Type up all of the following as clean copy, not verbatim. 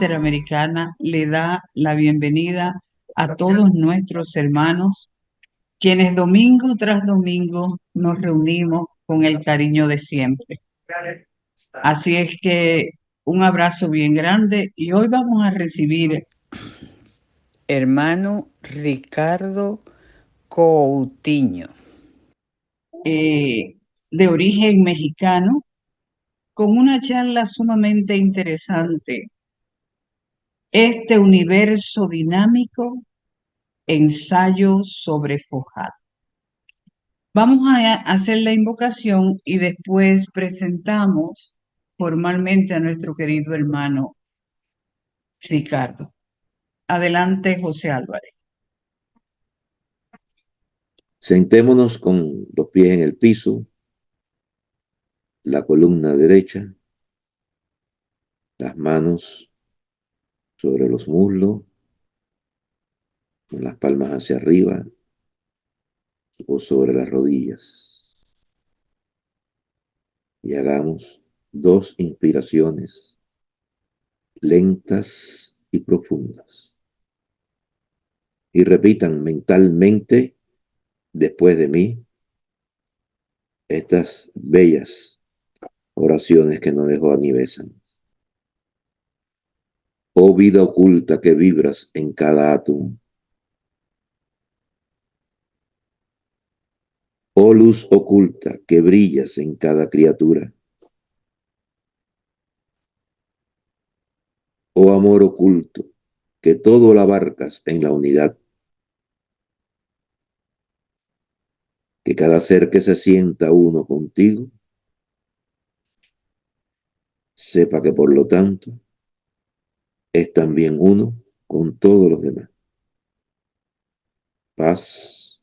Interamericana le da la bienvenida a todos nuestros hermanos, quienes domingo tras domingo nos reunimos con el cariño de siempre. Así es que un abrazo bien grande y hoy vamos a recibir hermano Ricardo Coutinho, de origen mexicano, con una charla sumamente interesante. Este universo dinámico, ensayo sobre Foucault. Vamos a hacer la invocación y después presentamos formalmente a nuestro querido hermano Ricardo. Adelante, José Álvarez. Sentémonos con los pies en el piso, la columna derecha, las manos sobre los muslos, con las palmas hacia arriba o sobre las rodillas. Y hagamos 2 inspiraciones lentas y profundas. Y repitan mentalmente después de mí estas bellas oraciones que nos dejó Aníbal Bezán. Oh vida oculta que vibras en cada átomo. Oh luz oculta que brillas en cada criatura. Oh amor oculto que todo lo abarcas en la unidad. Que cada ser que se sienta uno contigo, sepa que por lo tanto es también uno con todos los demás. Paz,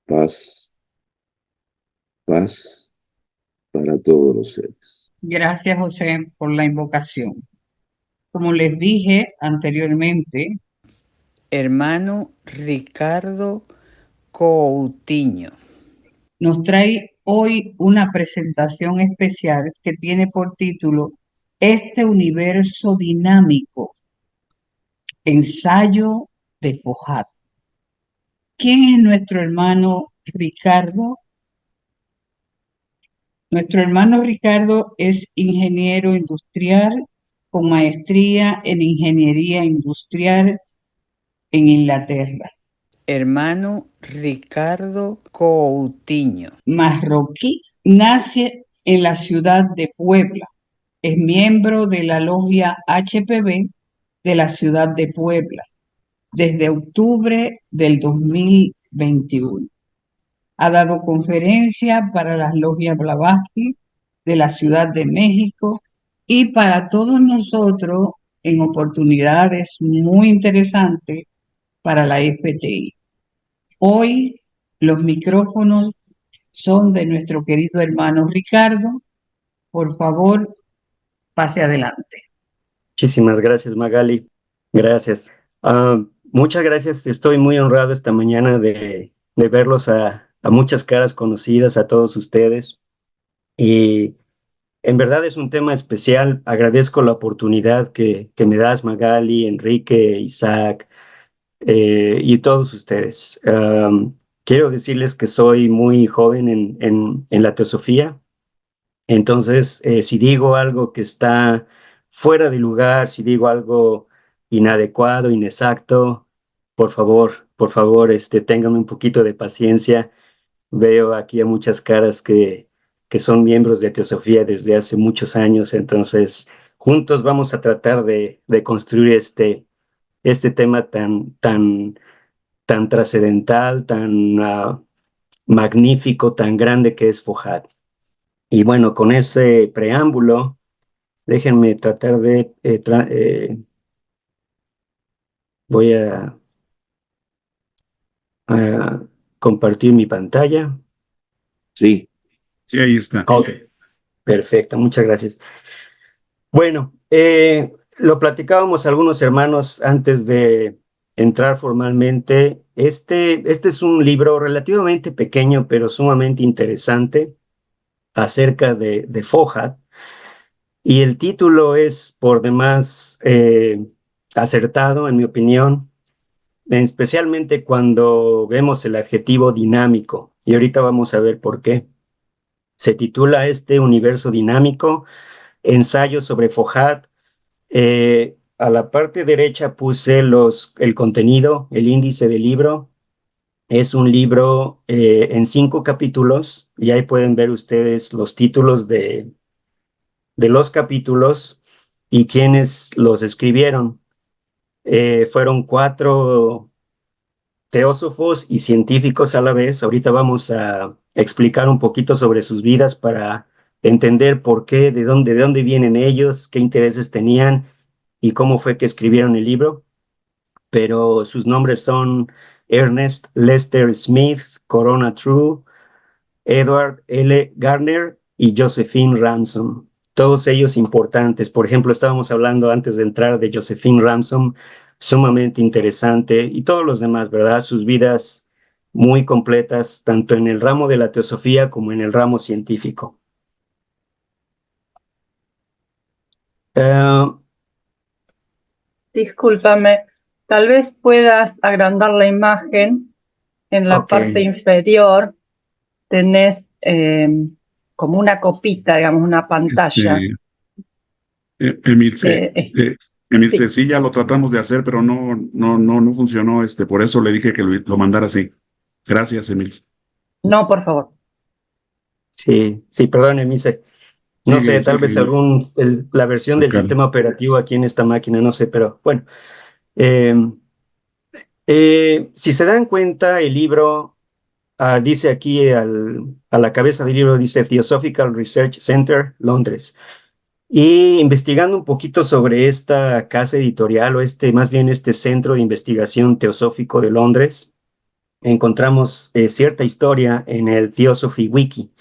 paz, paz para todos los seres. Gracias, José, por la invocación. Como les dije anteriormente, hermano Ricardo Coutinho nos trae hoy una presentación especial que tiene por título Este universo dinámico, ensayo de Foucault. ¿Quién es nuestro hermano Ricardo? Nuestro hermano Ricardo es ingeniero industrial con maestría en ingeniería industrial en Inglaterra. Hermano Ricardo Coutinho, marroquí, nace en la ciudad de Puebla. Es miembro de la logia HPB de la ciudad de Puebla desde octubre del 2021. Ha dado conferencias para las logias Blavatsky de la Ciudad de México y para todos nosotros en oportunidades muy interesantes para la FTI. Hoy los micrófonos son de nuestro querido hermano Ricardo. Por favor, pase adelante. Muchísimas gracias, Magali. Gracias. Muchas gracias. Estoy muy honrado esta mañana de verlos a muchas caras conocidas, a todos ustedes. Y en verdad es un tema especial. Agradezco la oportunidad que me das, Magali, Enrique, Isaac y todos ustedes. Quiero decirles que soy muy joven en la teosofía. Entonces, si digo algo que está fuera de lugar, si digo algo inadecuado, inexacto, por favor, ténganme un poquito de paciencia. Veo aquí a muchas caras que son miembros de Teosofía desde hace muchos años, entonces juntos vamos a tratar de construir este tema tan trascendental, tan magnífico, tan grande que es Foucault. Y bueno, con ese preámbulo, déjenme tratar de... voy a compartir mi pantalla. Sí. Sí, ahí está. Ok, perfecto, muchas gracias. Bueno, lo platicábamos algunos hermanos antes de entrar formalmente. Este es un libro relativamente pequeño, pero sumamente interesante acerca de Foucault. Y el título es por demás acertado, en mi opinión, especialmente cuando vemos el adjetivo dinámico. Y ahorita vamos a ver por qué. Se titula Este universo dinámico, ensayo sobre Foucault. A la parte derecha puse el contenido, el índice del libro. Es un libro en 5 capítulos y ahí pueden ver ustedes los títulos de los capítulos y quienes los escribieron. Fueron 4 teósofos y científicos a la vez. Ahorita vamos a explicar un poquito sobre sus vidas para entender por qué, de dónde vienen ellos, qué intereses tenían y cómo fue que escribieron el libro. Pero sus nombres son Ernest Lester Smith, Corona True, Edward L. Garner y Josephine Ransom. Todos ellos importantes. Por ejemplo, estábamos hablando antes de entrar de Josephine Ransom, sumamente interesante, y todos los demás, ¿verdad? Sus vidas muy completas, tanto en el ramo de la teosofía como en el ramo científico. Discúlpame, tal vez puedas agrandar la imagen. En la parte inferior tenés como una copita, digamos, una pantalla. Emilce, Sí. sí, ya lo tratamos de hacer, pero no funcionó, por eso le dije que lo mandara así. Gracias, Emilce. No, por favor. Sí, perdón, Emice. No sé, tal vez la versión del sistema operativo aquí en esta máquina, no sé, pero bueno. Si se dan cuenta, el libro dice aquí a la cabeza del libro, dice Theosophical Research Center, Londres. Y investigando un poquito sobre esta casa editorial o más bien este centro de investigación teosófico de Londres, encontramos cierta historia en el Theosophy Wiki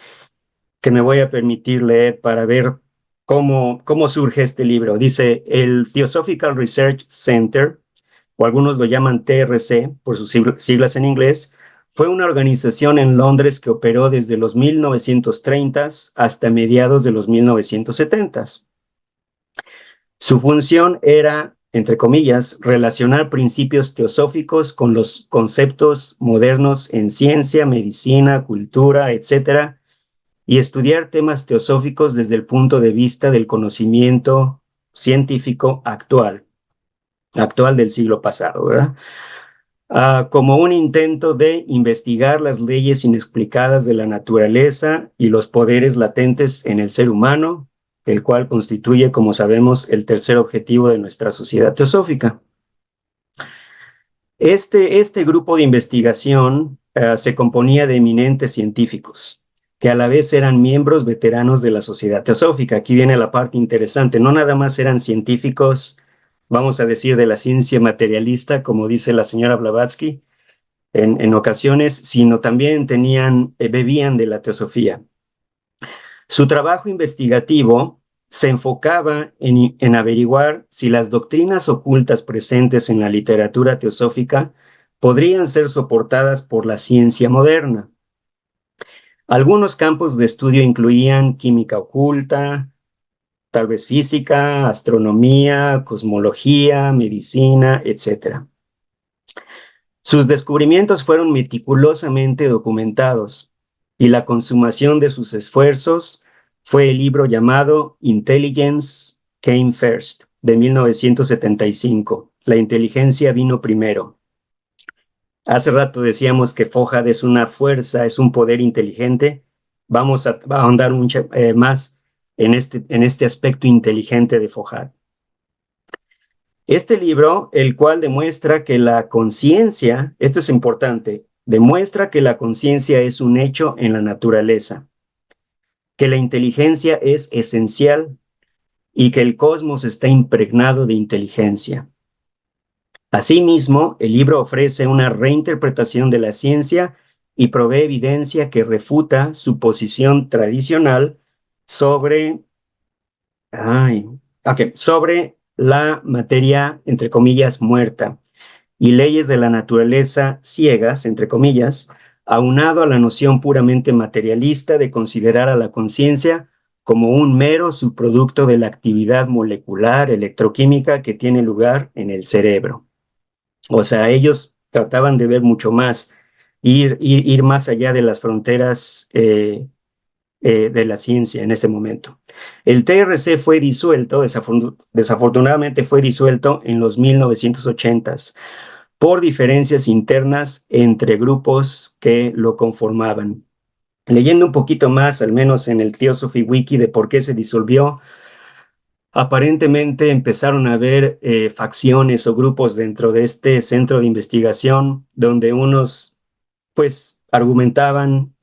que me voy a permitir leer para ver cómo surge este libro. Dice, el Theosophical Research Center, o algunos lo llaman TRC por sus siglas en inglés, fue una organización en Londres que operó desde los 1930s hasta mediados de los 1970s. Su función era, entre comillas, relacionar principios teosóficos con los conceptos modernos en ciencia, medicina, cultura, etc., y estudiar temas teosóficos desde el punto de vista del conocimiento científico actual del siglo pasado, ¿verdad? Como un intento de investigar las leyes inexplicadas de la naturaleza y los poderes latentes en el ser humano, el cual constituye, como sabemos, el tercer objetivo de nuestra sociedad teosófica. Este grupo de investigación se componía de eminentes científicos, que a la vez eran miembros veteranos de la sociedad teosófica. Aquí viene la parte interesante, no nada más eran científicos, vamos a decir, de la ciencia materialista, como dice la señora Blavatsky, en ocasiones, sino también bebían de la teosofía. Su trabajo investigativo se enfocaba en averiguar si las doctrinas ocultas presentes en la literatura teosófica podrían ser soportadas por la ciencia moderna. Algunos campos de estudio incluían química oculta, tal vez física, astronomía, cosmología, medicina, etc. Sus descubrimientos fueron meticulosamente documentados y la consumación de sus esfuerzos fue el libro llamado Intelligence Came First, de 1975. La inteligencia vino primero. Hace rato decíamos que Foucault es una fuerza, es un poder inteligente. Vamos a ahondar más en este aspecto inteligente de Foucault. Este libro, el cual demuestra que la conciencia, esto es importante, demuestra que la conciencia es un hecho en la naturaleza, que la inteligencia es esencial y que el cosmos está impregnado de inteligencia. Asimismo, el libro ofrece una reinterpretación de la ciencia y provee evidencia que refuta su posición tradicional sobre la materia, entre comillas, muerta y leyes de la naturaleza ciegas, entre comillas, aunado a la noción puramente materialista de considerar a la conciencia como un mero subproducto de la actividad molecular electroquímica que tiene lugar en el cerebro. O sea, ellos trataban de ver mucho más, ir más allá de las fronteras de la ciencia en ese momento. El TRC fue disuelto, desafortunadamente fue disuelto en los 1980s por diferencias internas entre grupos que lo conformaban. Leyendo un poquito más, al menos en el Theosophy Wiki, de por qué se disolvió, aparentemente empezaron a haber facciones o grupos dentro de este centro de investigación donde unos pues argumentaban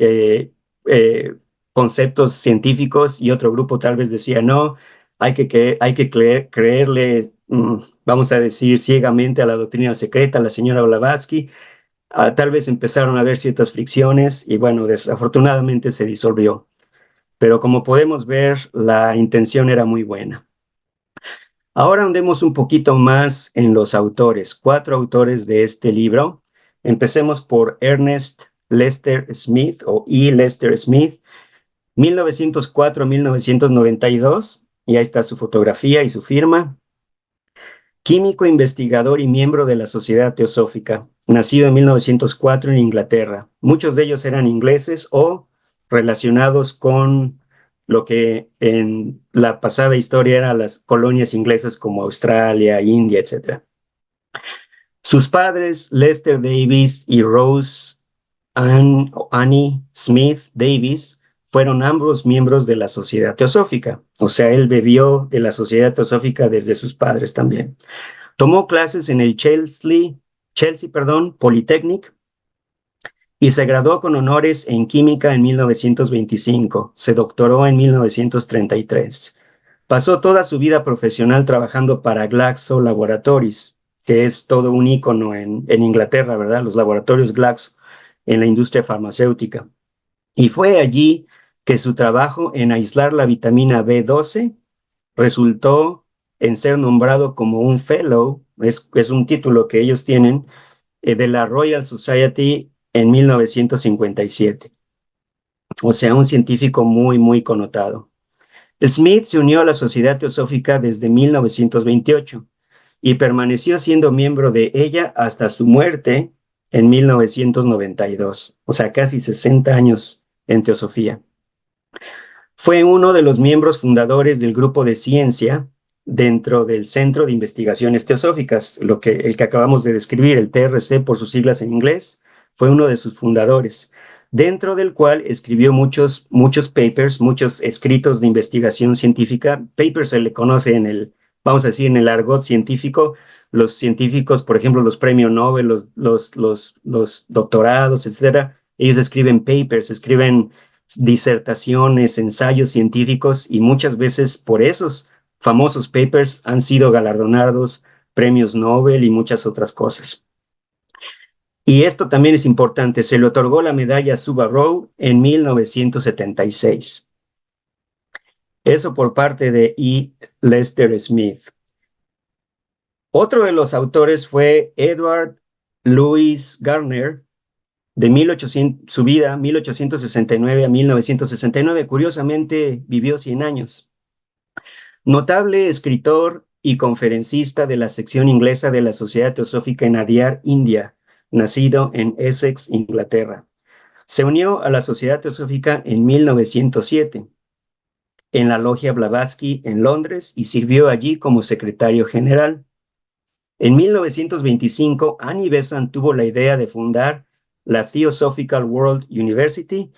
conceptos científicos y otro grupo tal vez decía no, hay que creerle, vamos a decir, ciegamente a la doctrina secreta, a la señora Blavatsky. Tal vez empezaron a haber ciertas fricciones y bueno, desafortunadamente se disolvió. Pero como podemos ver, la intención era muy buena. Ahora andemos un poquito más en los autores, 4 autores de este libro. Empecemos por Ernest Lester Smith o E. Lester Smith, 1904-1992, y ahí está su fotografía y su firma. Químico, investigador y miembro de la Sociedad Teosófica, nacido en 1904 en Inglaterra. Muchos de ellos eran ingleses o relacionados con lo que en la pasada historia eran las colonias inglesas como Australia, India, etc. Sus padres, Lester Davis y Rose Annie Smith Davis, fueron ambos miembros de la Sociedad Teosófica. O sea, él bebió de la Sociedad Teosófica desde sus padres también. Tomó clases en el Chelsea Polytechnic y se graduó con honores en química en 1925. Se doctoró en 1933. Pasó toda su vida profesional trabajando para Glaxo Laboratories, que es todo un ícono en Inglaterra, ¿verdad? Los laboratorios Glaxo en la industria farmacéutica. Y fue allí que su trabajo en aislar la vitamina B12 resultó en ser nombrado como un fellow, es un título que ellos tienen, de la Royal Society en 1957. O sea, un científico muy, muy connotado. Smith se unió a la Sociedad Teosófica desde 1928 y permaneció siendo miembro de ella hasta su muerte en 1992, o sea, casi 60 años en teosofía. Fue uno de los miembros fundadores del grupo de ciencia dentro del Centro de Investigaciones Teosóficas, el que acabamos de describir, el TRC por sus siglas en inglés, fue uno de sus fundadores, dentro del cual escribió muchos papers, muchos escritos de investigación científica. Papers se le conoce vamos a decir, en el argot científico. Los científicos, por ejemplo, los premios Nobel, los doctorados, etcétera, ellos escriben papers, escriben disertaciones, ensayos científicos y muchas veces por esos famosos papers han sido galardonados premios Nobel y muchas otras cosas. Y esto también es importante, se le otorgó la medalla Subaru en 1976. Eso por parte de E. Lester Smith. Otro de los autores fue Edward Louis Gardner, su vida, 1869 a 1969. Curiosamente, vivió 100 años. Notable escritor y conferencista de la sección inglesa de la Sociedad Teosófica en Adyar, India, nacido en Essex, Inglaterra. Se unió a la Sociedad Teosófica en 1907, en la Logia Blavatsky en Londres, y sirvió allí como secretario general. En 1925, Annie Besant tuvo la idea de fundar la Theosophical World University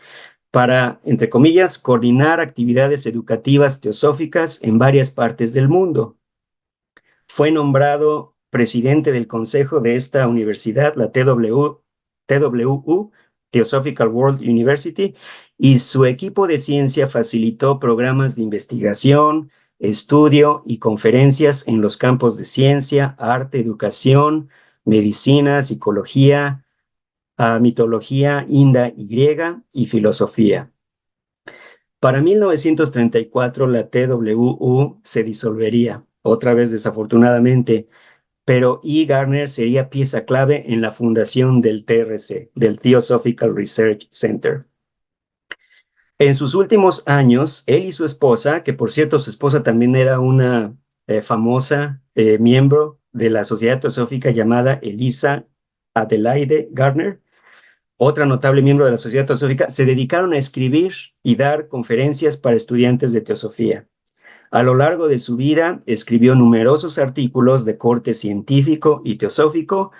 para, entre comillas, coordinar actividades educativas teosóficas en varias partes del mundo. Fue nombrado presidente del consejo de esta universidad, la TWU, Theosophical World University, y su equipo de ciencia facilitó programas de investigación, estudio y conferencias en los campos de ciencia, arte, educación, medicina, psicología, mitología india y griega y filosofía. Para 1934 la TWU se disolvería, otra vez desafortunadamente, pero E. Gardner sería pieza clave en la fundación del TRC, del Theosophical Research Center. En sus últimos años, él y su esposa, que por cierto su esposa también era una famosa miembro de la Sociedad Teosófica llamada Elisa Adelaide Gardner, otra notable miembro de la Sociedad Teosófica, se dedicaron a escribir y dar conferencias para estudiantes de teosofía. A lo largo de su vida, escribió numerosos artículos de corte científico y teosófico,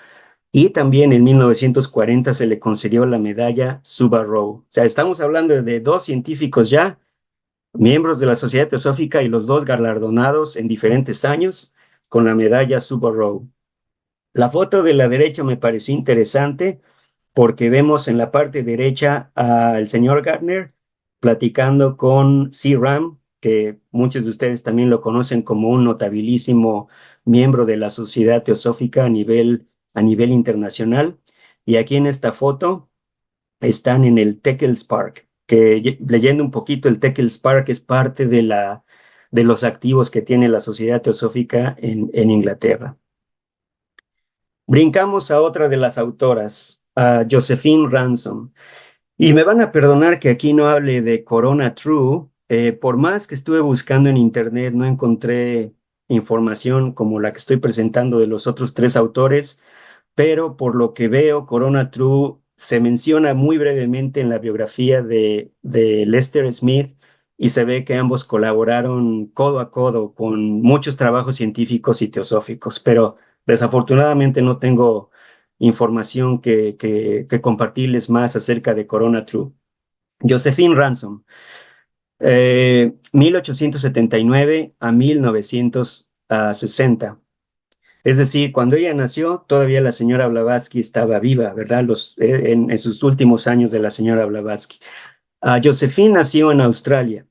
y también en 1940 se le concedió la medalla Subaru. O sea, estamos hablando de dos científicos ya, miembros de la Sociedad Teosófica, y los dos galardonados en diferentes años con la medalla Subaru. La foto de la derecha me pareció interesante porque vemos en la parte derecha al señor Gardner platicando con C. Ram, que muchos de ustedes también lo conocen como un notabilísimo miembro de la Sociedad Teosófica a nivel internacional. Y aquí en esta foto están en el Teckles Park, que leyendo un poquito, el Teckles Park es parte de los activos que tiene la Sociedad Teosófica en Inglaterra. Brincamos a otra de las autoras, a Josephine Ransom. Y me van a perdonar que aquí no hable de Corona True. Por más que estuve buscando en internet, no encontré información como la que estoy presentando de los otros tres autores, pero por lo que veo, Corona True se menciona muy brevemente en la biografía de Lester Smith, y se ve que ambos colaboraron codo a codo con muchos trabajos científicos y teosóficos, pero desafortunadamente no tengo información que compartirles más acerca de Corona True. Josephine Ransom, 1879 a 1960. Es decir, cuando ella nació, todavía la señora Blavatsky estaba viva, ¿verdad? En sus últimos años de la señora Blavatsky. Josephine nació en Australia.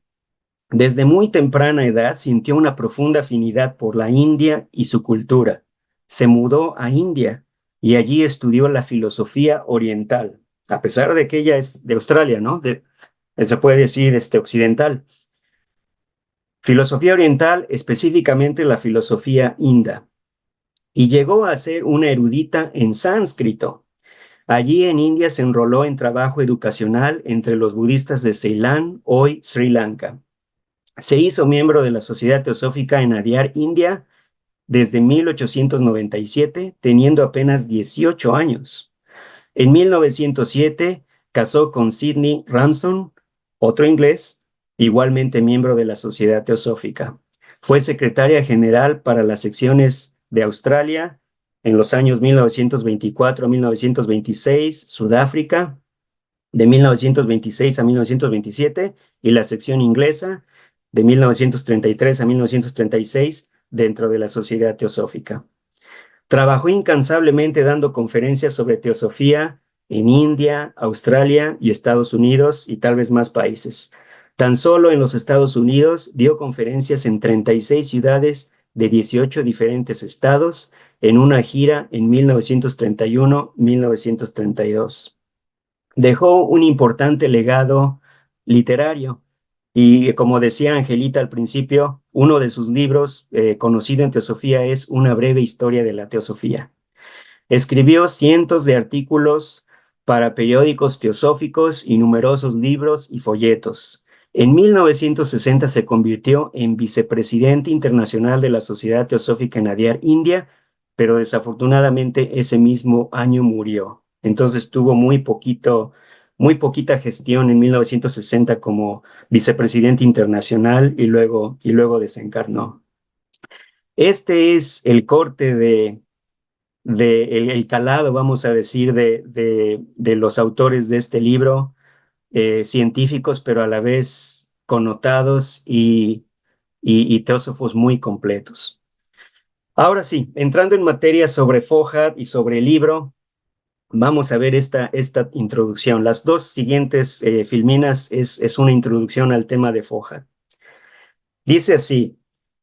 Desde muy temprana edad sintió una profunda afinidad por la India y su cultura. Se mudó a India y allí estudió la filosofía oriental, a pesar de que ella es de Australia, ¿no? Se puede decir occidental. Filosofía oriental, específicamente la filosofía inda. Y llegó a ser una erudita en sánscrito. Allí en India se enroló en trabajo educacional entre los budistas de Ceilán, hoy Sri Lanka. Se hizo miembro de la Sociedad Teosófica en Adyar, India, desde 1897, teniendo apenas 18 años. En 1907 casó con Sidney Ramson, otro inglés, igualmente miembro de la Sociedad Teosófica. Fue secretaria general para las secciones de Australia en los años 1924 a 1926, Sudáfrica de 1926 a 1927 y la sección inglesa de 1933 a 1936 dentro de la Sociedad Teosófica. Trabajó incansablemente dando conferencias sobre teosofía en India, Australia y Estados Unidos y tal vez más países. Tan solo en los Estados Unidos dio conferencias en 36 ciudades de 18 diferentes estados en una gira en 1931-1932. Dejó un importante legado literario y, como decía Angelita al principio, uno de sus libros conocido en teosofía es Una breve historia de la teosofía. Escribió cientos de artículos para periódicos teosóficos y numerosos libros y folletos. En 1960 se convirtió en vicepresidente internacional de la Sociedad Teosófica en Adyar, India, pero desafortunadamente ese mismo año murió. Entonces tuvo muy poquita gestión en 1960 como vicepresidente internacional y luego desencarnó. Este es el corte el calado, vamos a decir, de los autores de este libro, científicos, pero a la vez connotados y teósofos muy completos. Ahora sí, entrando en materia sobre Fohat y sobre el libro, vamos a ver esta introducción. Las dos siguientes filminas es una introducción al tema de Fohat. Dice así: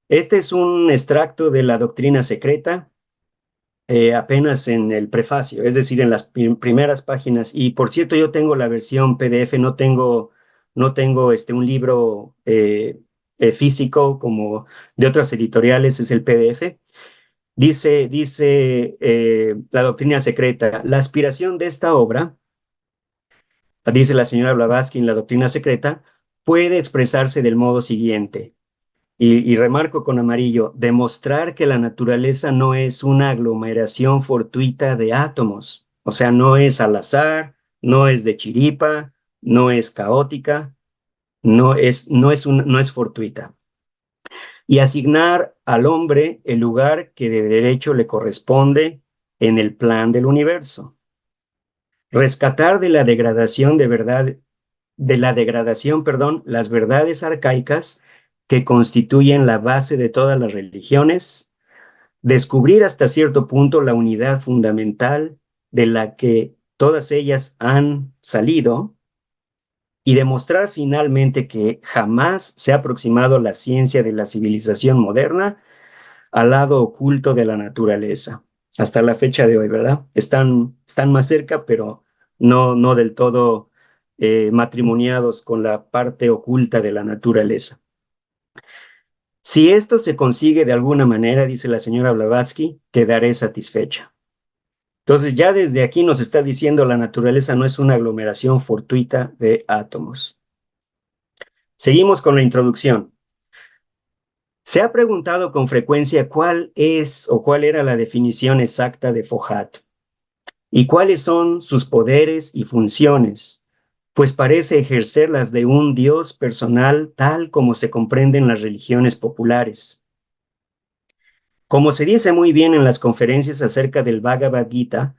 este es un extracto de la doctrina secreta, apenas en el prefacio, es decir, en las primeras páginas. Y por cierto, yo tengo la versión PDF, no tengo un libro físico como de otras editoriales, es el PDF. Dice la doctrina secreta: la aspiración de esta obra, dice la señora Blavatsky en la doctrina secreta, puede expresarse del modo siguiente, y remarco con amarillo, demostrar que la naturaleza no es una aglomeración fortuita de átomos, o sea, no es al azar, no es de chiripa, no es caótica, no es fortuita. Y asignar al hombre el lugar que de derecho le corresponde en el plan del universo. Rescatar de la degradación las verdades arcaicas que constituyen la base de todas las religiones, descubrir hasta cierto punto la unidad fundamental de la que todas ellas han salido y demostrar finalmente que jamás se ha aproximado la ciencia de la civilización moderna al lado oculto de la naturaleza. Hasta la fecha de hoy, ¿verdad? Están más cerca, pero no del todo matrimoniados con la parte oculta de la naturaleza. Si esto se consigue de alguna manera, dice la señora Blavatsky, quedaré satisfecha. Entonces ya desde aquí nos está diciendo la naturaleza no es una aglomeración fortuita de átomos. Seguimos con la introducción. Se ha preguntado con frecuencia cuál es o cuál era la definición exacta de Fohat y cuáles son sus poderes y funciones, pues parece ejercer las de un Dios personal tal como se comprende en las religiones populares. Como se dice muy bien en las conferencias acerca del Bhagavad Gita,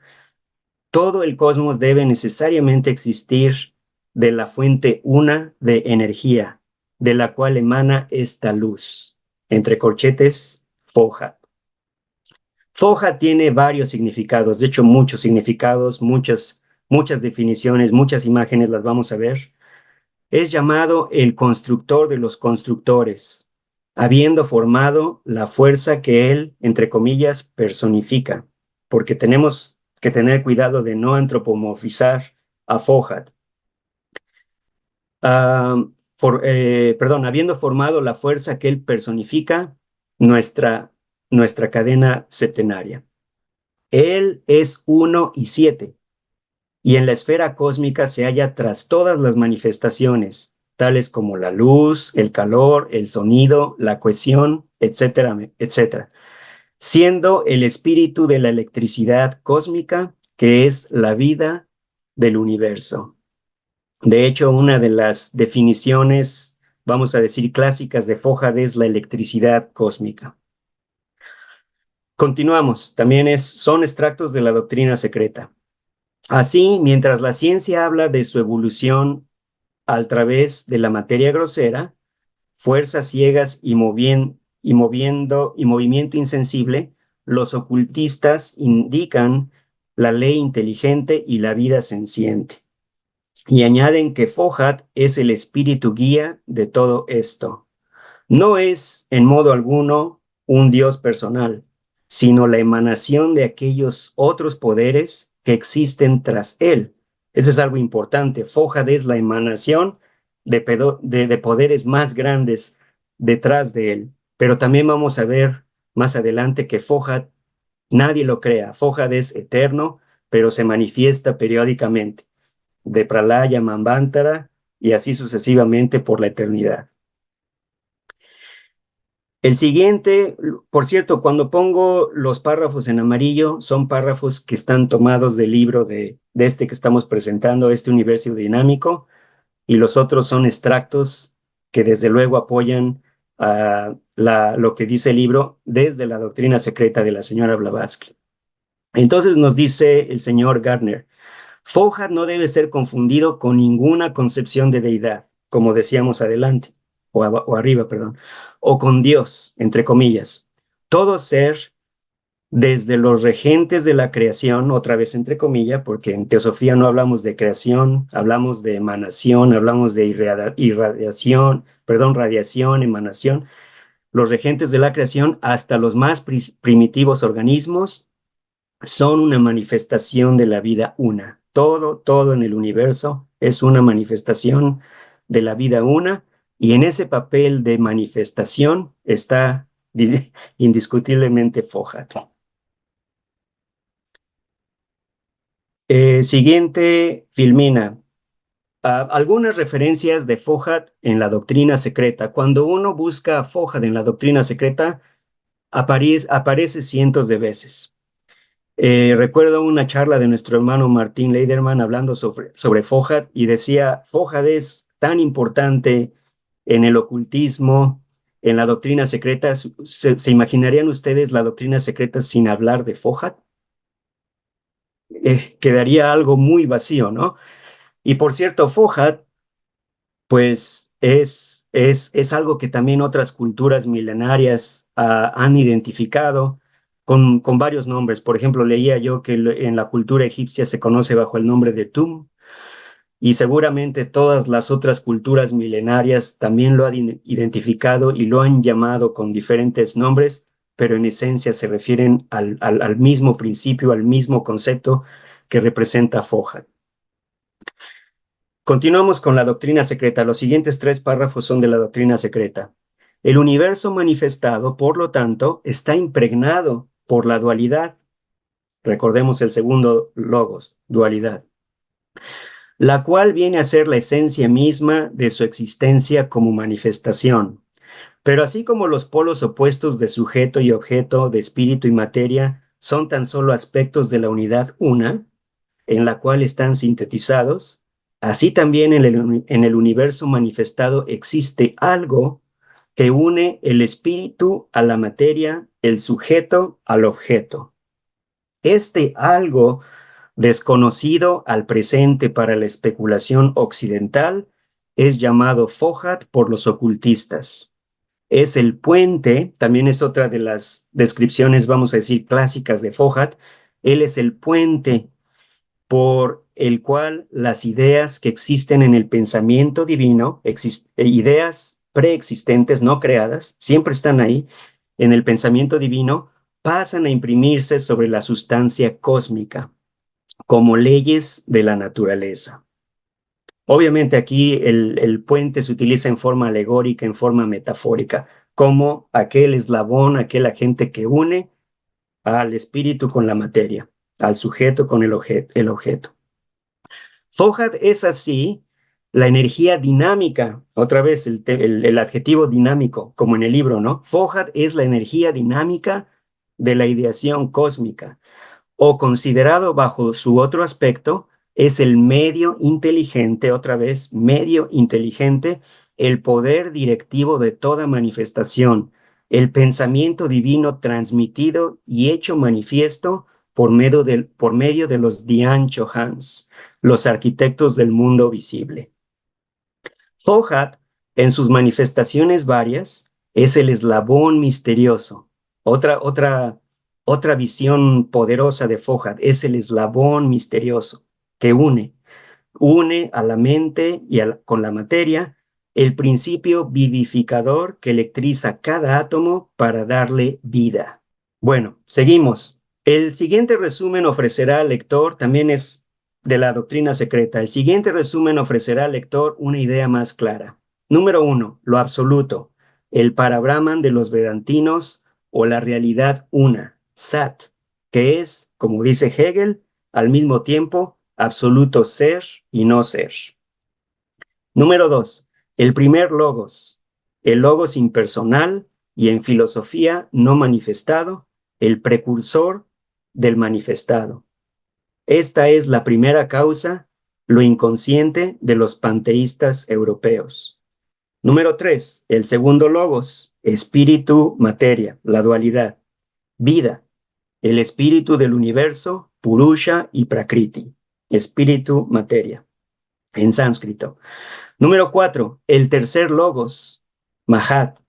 todo el cosmos debe necesariamente existir de la fuente una de energía, de la cual emana esta luz, entre corchetes, Fohat. Fohat tiene varios significados, de hecho muchos significados, muchas definiciones, muchas imágenes las vamos a ver. Es llamado el constructor de los constructores, habiendo formado la fuerza que él, entre comillas, personifica, porque tenemos que tener cuidado de no antropomorfizar a Fohat. Habiendo formado la fuerza que él personifica, nuestra cadena septenaria. Él es 1 y 7, y en la esfera cósmica se halla tras todas las manifestaciones, tales como la luz, el calor, el sonido, la cohesión, etcétera, etcétera, siendo el espíritu de la electricidad cósmica, que es la vida del universo. De hecho, una de las definiciones, vamos a decir, clásicas de Fohat es la electricidad cósmica. Continuamos, también son extractos de la doctrina secreta. Así, mientras la ciencia habla de su evolución a través de la materia grosera, fuerzas ciegas y movimiento insensible, los ocultistas indican la ley inteligente y la vida senciente. Y añaden que Fohat es el espíritu guía de todo esto. No es, en modo alguno, un Dios personal, sino la emanación de aquellos otros poderes que existen tras él. Eso es algo importante. Fohat es la emanación de poderes más grandes detrás de él. Pero también vamos a ver más adelante que Fohat, nadie lo crea. Fohat es eterno, pero se manifiesta periódicamente, de Pralaya, Manvantara y así sucesivamente por la eternidad. El siguiente, por cierto, cuando pongo los párrafos en amarillo, son párrafos que están tomados del libro de este que estamos presentando, este universo dinámico, y los otros son extractos que desde luego apoyan lo que dice el libro desde la doctrina secreta de la señora Blavatsky. Entonces nos dice el señor Gardner, Fohat no debe ser confundido con ninguna concepción de deidad, como decíamos adelante, o arriba, perdón, o con Dios, entre comillas. Todo ser, desde los regentes de la creación, otra vez entre comillas, porque en teosofía no hablamos de creación, hablamos de emanación, hablamos de radiación, emanación, los regentes de la creación hasta los más primitivos organismos son una manifestación de la vida una. Todo en el universo es una manifestación de la vida una, y en ese papel de manifestación está indiscutiblemente Fohat. Siguiente, Filmina. algunas referencias de Fohat en la doctrina secreta. Cuando uno busca Fohat en la doctrina secreta, aparece cientos de veces. Recuerdo una charla de nuestro hermano Martín Leiderman hablando sobre Fohat y decía, Fohat es tan importante en el ocultismo, en la doctrina secreta. ¿Se imaginarían ustedes la doctrina secreta sin hablar de Fohat? Quedaría algo muy vacío, ¿no? Y por cierto, Fohat, pues es algo que también otras culturas milenarias han identificado con varios nombres. Por ejemplo, leía yo que en la cultura egipcia se conoce bajo el nombre de Tum, y seguramente todas las otras culturas milenarias también lo han identificado y lo han llamado con diferentes nombres, pero en esencia se refieren al mismo principio, al mismo concepto que representa Fohat. Continuamos con la doctrina secreta. Los siguientes 3 párrafos son de la doctrina secreta. El universo manifestado, por lo tanto, está impregnado por la dualidad. Recordemos el segundo logos, dualidad, la cual viene a ser la esencia misma de su existencia como manifestación. Pero así como los polos opuestos de sujeto y objeto, de espíritu y materia, son tan solo aspectos de la unidad una, en la cual están sintetizados, así también en el universo manifestado existe algo que une el espíritu a la materia, el sujeto al objeto. Este algo desconocido al presente para la especulación occidental es llamado Fohat por los ocultistas. Es el puente, también es otra de las descripciones, vamos a decir, clásicas de Fohat. Él es el puente por el cual las ideas que existen en el pensamiento divino, ideas preexistentes, no creadas, siempre están ahí, en el pensamiento divino, pasan a imprimirse sobre la sustancia cósmica como leyes de la naturaleza. Obviamente aquí el puente se utiliza en forma alegórica, en forma metafórica, como aquel eslabón, aquel agente que une al espíritu con la materia, al sujeto con el objeto. Fohat es así la energía dinámica, otra vez el adjetivo dinámico, como en el libro, ¿no? Fohat es la energía dinámica de la ideación cósmica, o considerado bajo su otro aspecto, es el medio inteligente, otra vez, medio inteligente, el poder directivo de toda manifestación, el pensamiento divino transmitido y hecho manifiesto por medio de los Dian Chohans, los arquitectos del mundo visible. Fohat, en sus manifestaciones varias, es el eslabón misterioso. Otra visión poderosa de Fohat es el eslabón misterioso que une a la mente y con la materia el principio vivificador que electriza cada átomo para darle vida. Bueno, seguimos. El siguiente resumen ofrecerá al lector, también es de la doctrina secreta, el siguiente resumen ofrecerá al lector una idea más clara. Número 1, lo absoluto, el parabrahman de los vedantinos o la realidad una, Sat, que es, como dice Hegel, al mismo tiempo absoluto ser y no ser. Número 2, el primer logos, el logos impersonal y en filosofía no manifestado, el precursor del manifestado. Esta es la primera causa, lo inconsciente de los panteístas europeos. Número 3, el segundo logos, espíritu, materia, la dualidad. Vida, el espíritu del universo, Purusha y Prakriti. Espíritu, materia, en sánscrito. Número 4, el tercer logos, Mahat,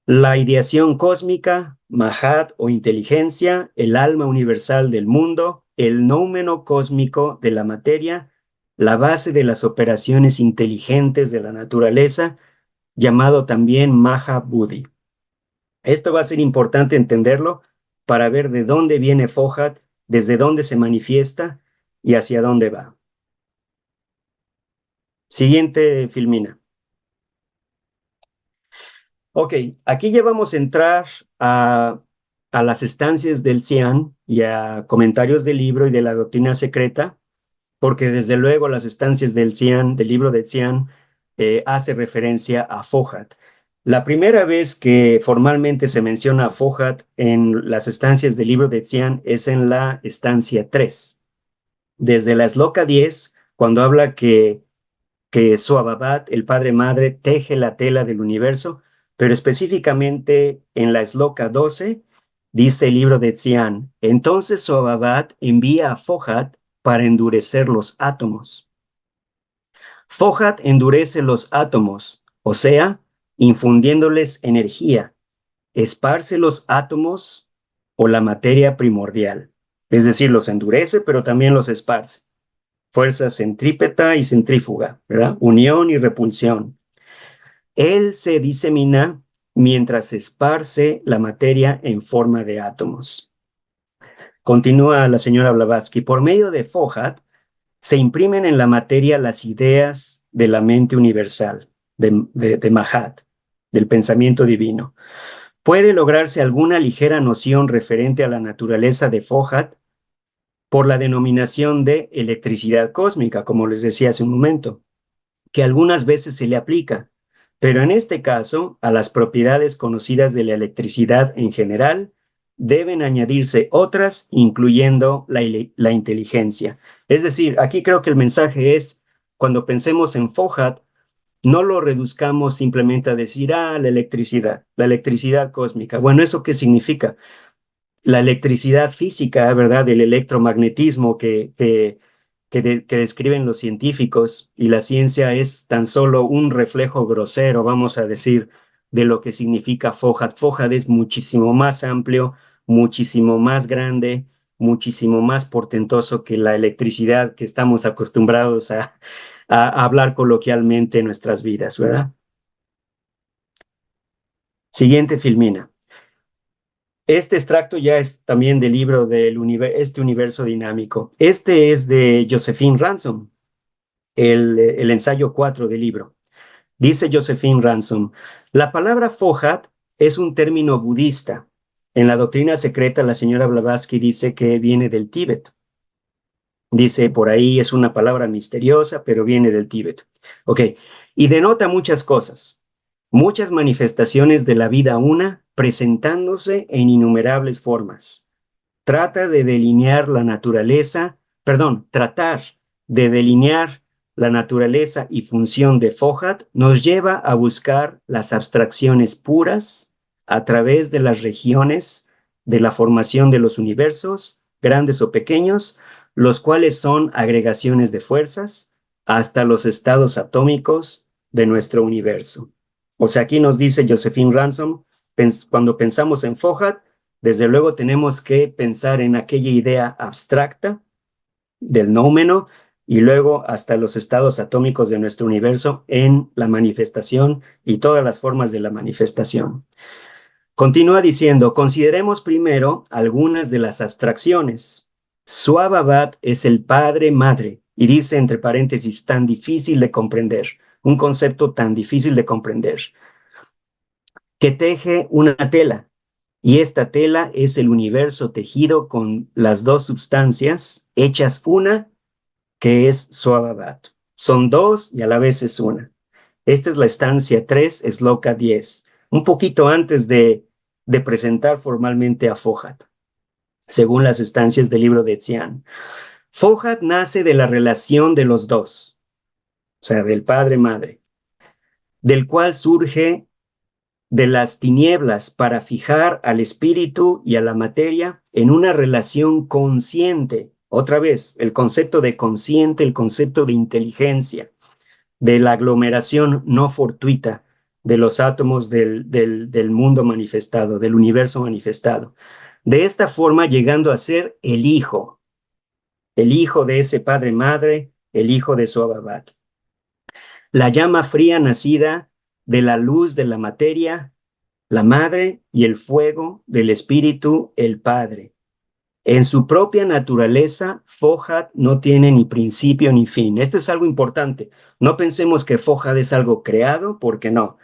la ideación cósmica, Mahat o inteligencia, el alma universal del mundo, el nóumeno cósmico de la materia, la base de las operaciones inteligentes de la naturaleza, llamado también Maha Buddhi. Esto va a ser importante entenderlo para ver de dónde viene Fohat, desde dónde se manifiesta y hacia dónde va. Siguiente, Filmina. Ok, aquí ya vamos a entrar a las estancias del Xi'an y a comentarios del libro y de la doctrina secreta. porque desde luego las estancias del Xian, del libro de Xian, hace referencia a Fohat. La primera vez que formalmente se menciona a Fohat en las estancias del libro de Xian es en la estancia 3. Desde la Sloka 10, cuando habla que Suababat, el Padre Madre, teje la tela del universo, pero específicamente en la Sloka 12, dice el libro de Xian, entonces Suababat envía a Fohat para endurecer los átomos. Fohat endurece los átomos, o sea, infundiéndoles energía, esparce los átomos o la materia primordial. Es decir, los endurece, pero también los esparce. Fuerza centrípeta y centrífuga, ¿verdad? Unión y repulsión. Él se disemina mientras esparce la materia en forma de átomos. Continúa la señora Blavatsky. Por medio de Fohat se imprimen en la materia las ideas de la mente universal, de Mahat, del pensamiento divino. Puede lograrse alguna ligera noción referente a la naturaleza de Fohat por la denominación de electricidad cósmica, como les decía hace un momento, que algunas veces se le aplica, pero en este caso, a las propiedades conocidas de la electricidad en general, deben añadirse otras, incluyendo la inteligencia. Es decir, aquí creo que el mensaje es, cuando pensemos en Fohat, no lo reduzcamos simplemente a decir, la electricidad cósmica. Bueno, ¿eso qué significa? La electricidad física, ¿verdad? El electromagnetismo que describen los científicos, y la ciencia es tan solo un reflejo grosero, vamos a decir, de lo que significa Fohat. Fohat es muchísimo más amplio, muchísimo más grande, muchísimo más portentoso que la electricidad que estamos acostumbrados a hablar coloquialmente en nuestras vidas, ¿verdad? Siguiente filmina. Este extracto ya es también del libro este universo dinámico. Este es de Josephine Ransom, el ensayo 4 del libro. Dice Josephine Ransom, la palabra Fohat es un término budista. En la doctrina secreta, la señora Blavatsky dice que viene del Tíbet. Dice, por ahí es una palabra misteriosa, pero viene del Tíbet. Ok, y denota muchas cosas. Muchas manifestaciones de la vida una presentándose en innumerables formas. Tratar de delinear la naturaleza y función de Fohat nos lleva a buscar las abstracciones puras a través de las regiones de la formación de los universos, grandes o pequeños, los cuales son agregaciones de fuerzas, hasta los estados atómicos de nuestro universo. O sea, aquí nos dice Josephine Ransom, cuando pensamos en Fohat, desde luego tenemos que pensar en aquella idea abstracta del nómeno y luego hasta los estados atómicos de nuestro universo en la manifestación y todas las formas de la manifestación. Continúa diciendo, consideremos primero algunas de las abstracciones. Suababat es el padre madre y dice entre paréntesis tan difícil de comprender, un concepto tan difícil de comprender, que teje una tela. Y esta tela es el universo tejido con las dos sustancias hechas una, que es Suababat. Son dos y a la vez es una. Esta es la estancia 3, Sloka 10, un poquito antes de presentar formalmente a Fohat, según las estancias del libro de Xian. Fohat nace de la relación de los dos, o sea, del padre-madre, del cual surge de las tinieblas para fijar al espíritu y a la materia en una relación consciente. Otra vez, el concepto de consciente, el concepto de inteligencia, de la aglomeración no fortuita de los átomos del mundo manifestado, del universo manifestado. De esta forma, llegando a ser el hijo de ese padre-madre, el hijo de Suababat. La llama fría nacida de la luz de la materia, la madre, y el fuego del espíritu, el padre. En su propia naturaleza, Fohat no tiene ni principio ni fin. Esto es algo importante. No pensemos que Fohat es algo creado, porque no.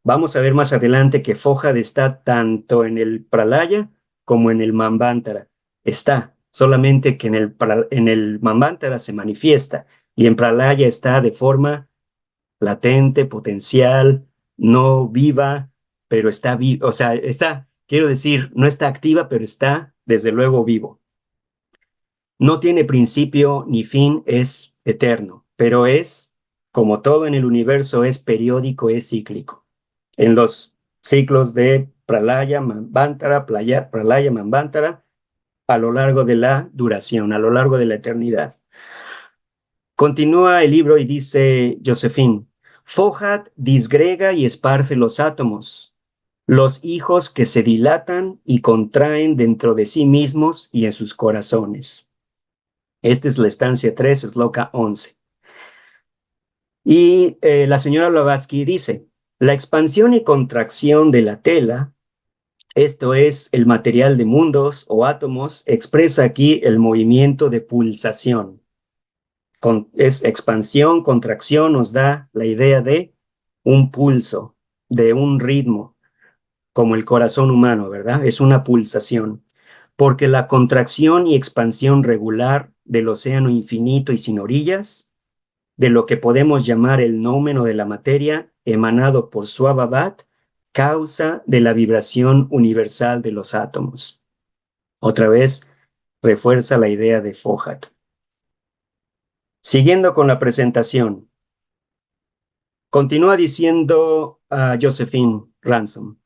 Vamos a ver más adelante que Fohat está tanto en el Pralaya como en el Manvantara. Está. solamente que en el Manvantara se manifiesta y en Pralaya está de forma latente, potencial, no viva, pero está viva, o sea, está, quiero decir, no está activa, pero está desde luego vivo. No tiene principio ni fin, es eterno, pero es, como todo en el universo, es periódico, es cíclico. En los ciclos de Pralaya, Manvantara, Pralaya, Manvantara, a lo largo de la duración, a lo largo de la eternidad. Continúa el libro y dice Josephine, Fohat disgrega y esparce los átomos, los hijos que se dilatan y contraen dentro de sí mismos y en sus corazones. Esta es la estancia 3, Sloka 11. Y la señora Blavatsky dice, la expansión y contracción de la tela, esto es el material de mundos o átomos, expresa aquí el movimiento de pulsación. Es expansión, contracción, nos da la idea de un pulso, de un ritmo, como el corazón humano, ¿verdad? Es una pulsación, porque la contracción y expansión regular del océano infinito y sin orillas, de lo que podemos llamar el nómeno de la materia emanado por Swabhavat, causa de la vibración universal de los átomos. Otra vez, refuerza la idea de Fohat. Siguiendo con la presentación, continúa diciendo a Josephine Ransom,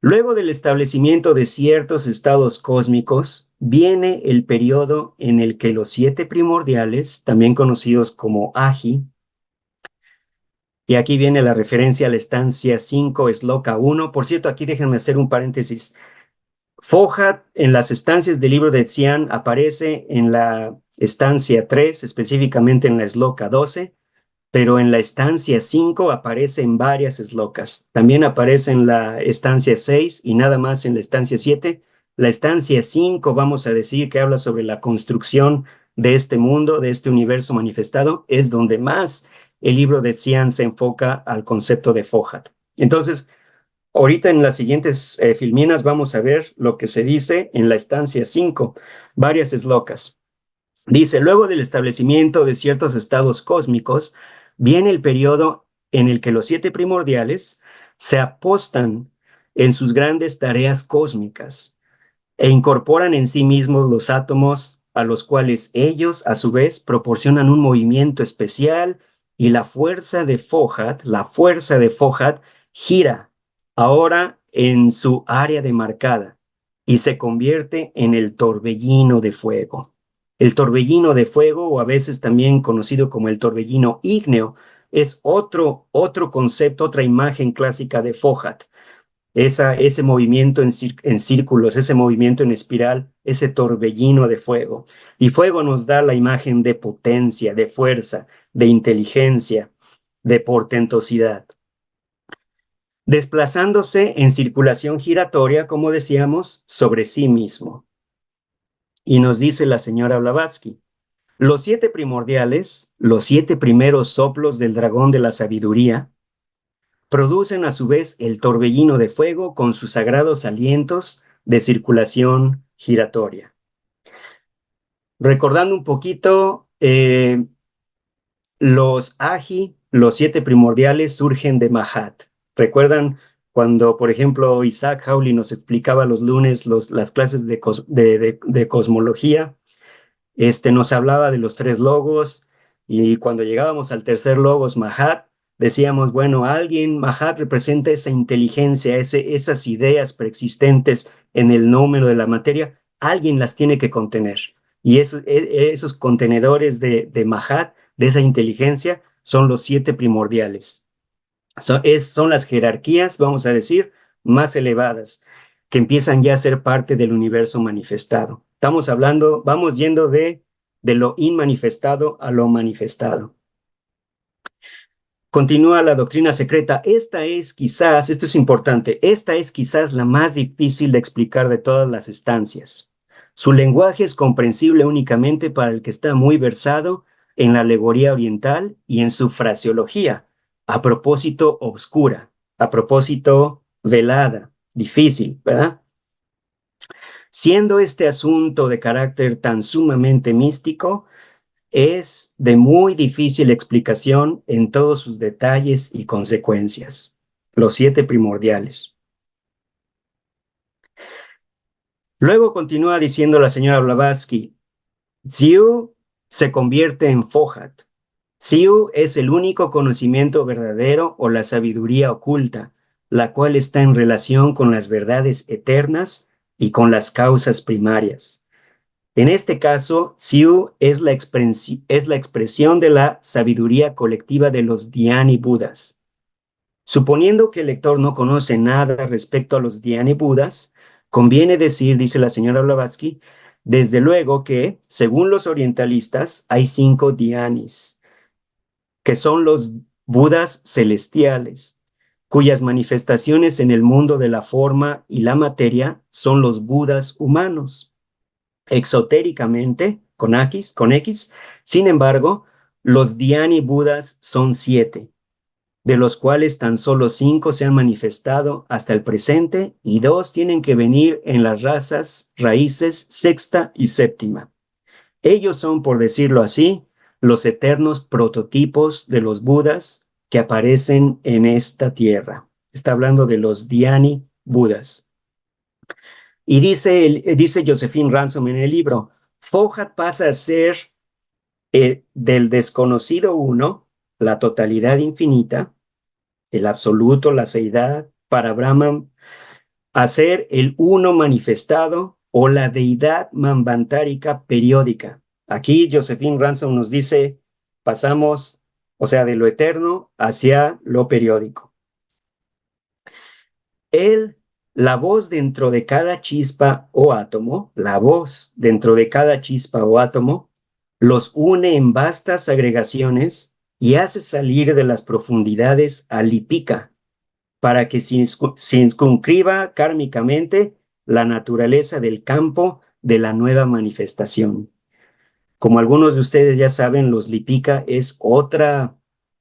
luego del establecimiento de ciertos estados cósmicos, viene el periodo en el que los 7 primordiales, también conocidos como Agi, y aquí viene la referencia a la estancia 5, Sloka 1. Por cierto, aquí déjenme hacer un paréntesis. Fohat en las estancias del libro de Tzian aparece en la estancia 3, específicamente en la Sloka 12, pero en la estancia 5 aparece en varias slokas. También aparece en la estancia 6 y nada más en la estancia 7. La estancia 5, vamos a decir, que habla sobre la construcción de este mundo, de este universo manifestado, es donde más el libro de Tzian se enfoca al concepto de Fohat. Entonces, ahorita en las siguientes filminas vamos a ver lo que se dice en la estancia 5, varias slokas. Dice, luego del establecimiento de ciertos estados cósmicos, viene el periodo en el que los 7 primordiales se apostan en sus grandes tareas cósmicas e incorporan en sí mismos los átomos a los cuales ellos, a su vez, proporcionan un movimiento especial y la fuerza de Fohat gira ahora en su área demarcada y se convierte en el torbellino de fuego. El torbellino de fuego, o a veces también conocido como el torbellino ígneo, es otro concepto, otra imagen clásica de Fohat. Ese movimiento en círculos, ese movimiento en espiral, ese torbellino de fuego. Y fuego nos da la imagen de potencia, de fuerza, de inteligencia, de portentosidad. Desplazándose en circulación giratoria, como decíamos, sobre sí mismo. Y nos dice la señora Blavatsky, los 7 primordiales, los 7 primeros soplos del dragón de la sabiduría, producen a su vez el torbellino de fuego con sus sagrados alientos de circulación giratoria. Recordando un poquito, los Agi, los 7 primordiales, surgen de Mahat. ¿Recuerdan cuando, por ejemplo, Isaac Hawley nos explicaba los lunes las clases de cosmología? Nos hablaba de los 3 logos y cuando llegábamos al tercer logos, Mahat, decíamos, bueno, Mahat representa esa inteligencia, esas ideas preexistentes en el nómeno de la materia, alguien las tiene que contener. Y esos contenedores de Mahat, de esa inteligencia, son los 7 primordiales. Son las jerarquías, vamos a decir, más elevadas, que empiezan ya a ser parte del universo manifestado. Estamos hablando, vamos yendo de lo inmanifestado a lo manifestado. Continúa la doctrina secreta. Esto es importante, esta es quizás la más difícil de explicar de todas las estancias. Su lenguaje es comprensible únicamente para el que está muy versado en la alegoría oriental y en su fraseología, a propósito obscura, a propósito velada, difícil, ¿verdad? Siendo este asunto de carácter tan sumamente místico, es de muy difícil explicación en todos sus detalles y consecuencias. Los 7 primordiales. Luego continúa diciendo la señora Blavatsky, Ziu se convierte en Fohat. Ziu es el único conocimiento verdadero o la sabiduría oculta, la cual está en relación con las verdades eternas y con las causas primarias. En este caso, Ziu es la expresión de la sabiduría colectiva de los Dhyani Budas. Suponiendo que el lector no conoce nada respecto a los Dhyani Budas, conviene decir, dice la señora Blavatsky, desde luego que, según los orientalistas, hay 5 Dhyanis, que son los Budas celestiales, cuyas manifestaciones en el mundo de la forma y la materia son los Budas humanos. Exotéricamente, con X, sin embargo, los Dhyani Budas son 7, de los cuales tan solo 5 se han manifestado hasta el presente y 2 tienen que venir en las razas raíces sexta y séptima. Ellos son, por decirlo así, los eternos prototipos de los Budas que aparecen en esta tierra. Está hablando de los Dhyani Budas. Y dice Josephine Ransom en el libro, Fohat pasa a ser del desconocido uno, la totalidad infinita, el absoluto, la seidad, para Brahman, a ser el uno manifestado o la deidad manvantárica periódica. Aquí Josephine Ransom nos dice, pasamos, o sea, de lo eterno hacia lo periódico. La voz dentro de cada chispa o átomo, la voz dentro de cada chispa o átomo, los une en vastas agregaciones y hace salir de las profundidades a Lipika, para que se inscriba kármicamente la naturaleza del campo de la nueva manifestación. Como algunos de ustedes ya saben, los Lipika es otra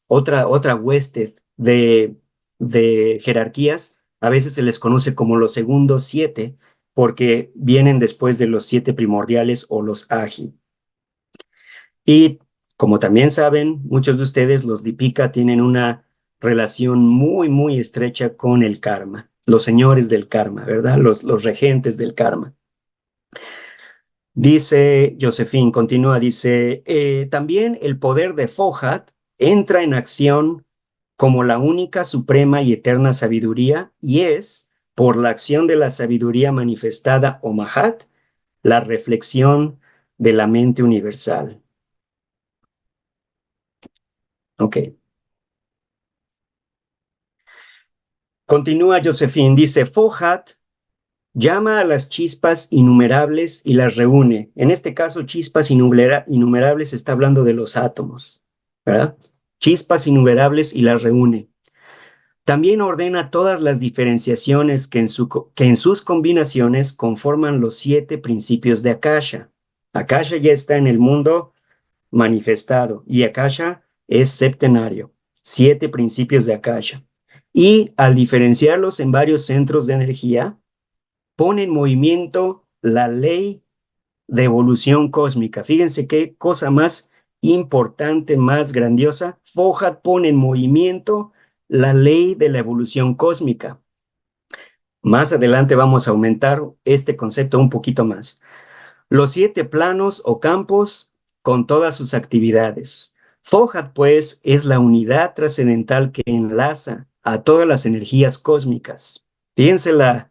hueste de jerarquías. A veces se les conoce como los segundos 7, porque vienen después de los 7 primordiales o los Agi. Y como también saben, muchos de ustedes, los Lipika tienen una relación muy, muy estrecha con el karma, los señores del karma, ¿verdad? Los regentes del karma. Dice Josephine, continúa, dice, también el poder de Fohat entra en acción como la única suprema y eterna sabiduría y es, por la acción de la sabiduría manifestada o Mahat, la reflexión de la mente universal. Ok. Continúa Josephine, dice, Fohat llama a las chispas innumerables y las reúne. En este caso, chispas innumerables está hablando de los átomos, ¿verdad? Chispas innumerables y las reúne. También ordena todas las diferenciaciones que en sus combinaciones conforman los 7 principios de Akasha. Akasha ya está en el mundo manifestado y Akasha es septenario. 7 principios de Akasha. Y al diferenciarlos en varios centros de energía, pone en movimiento la ley de evolución cósmica. Fíjense qué cosa más importante, más grandiosa. Fohat pone en movimiento la ley de la evolución cósmica. Más adelante vamos a aumentar este concepto un poquito más. Los 7 planos o campos con todas sus actividades. Fohat, pues, es la unidad trascendental que enlaza a todas las energías cósmicas. Fíjense la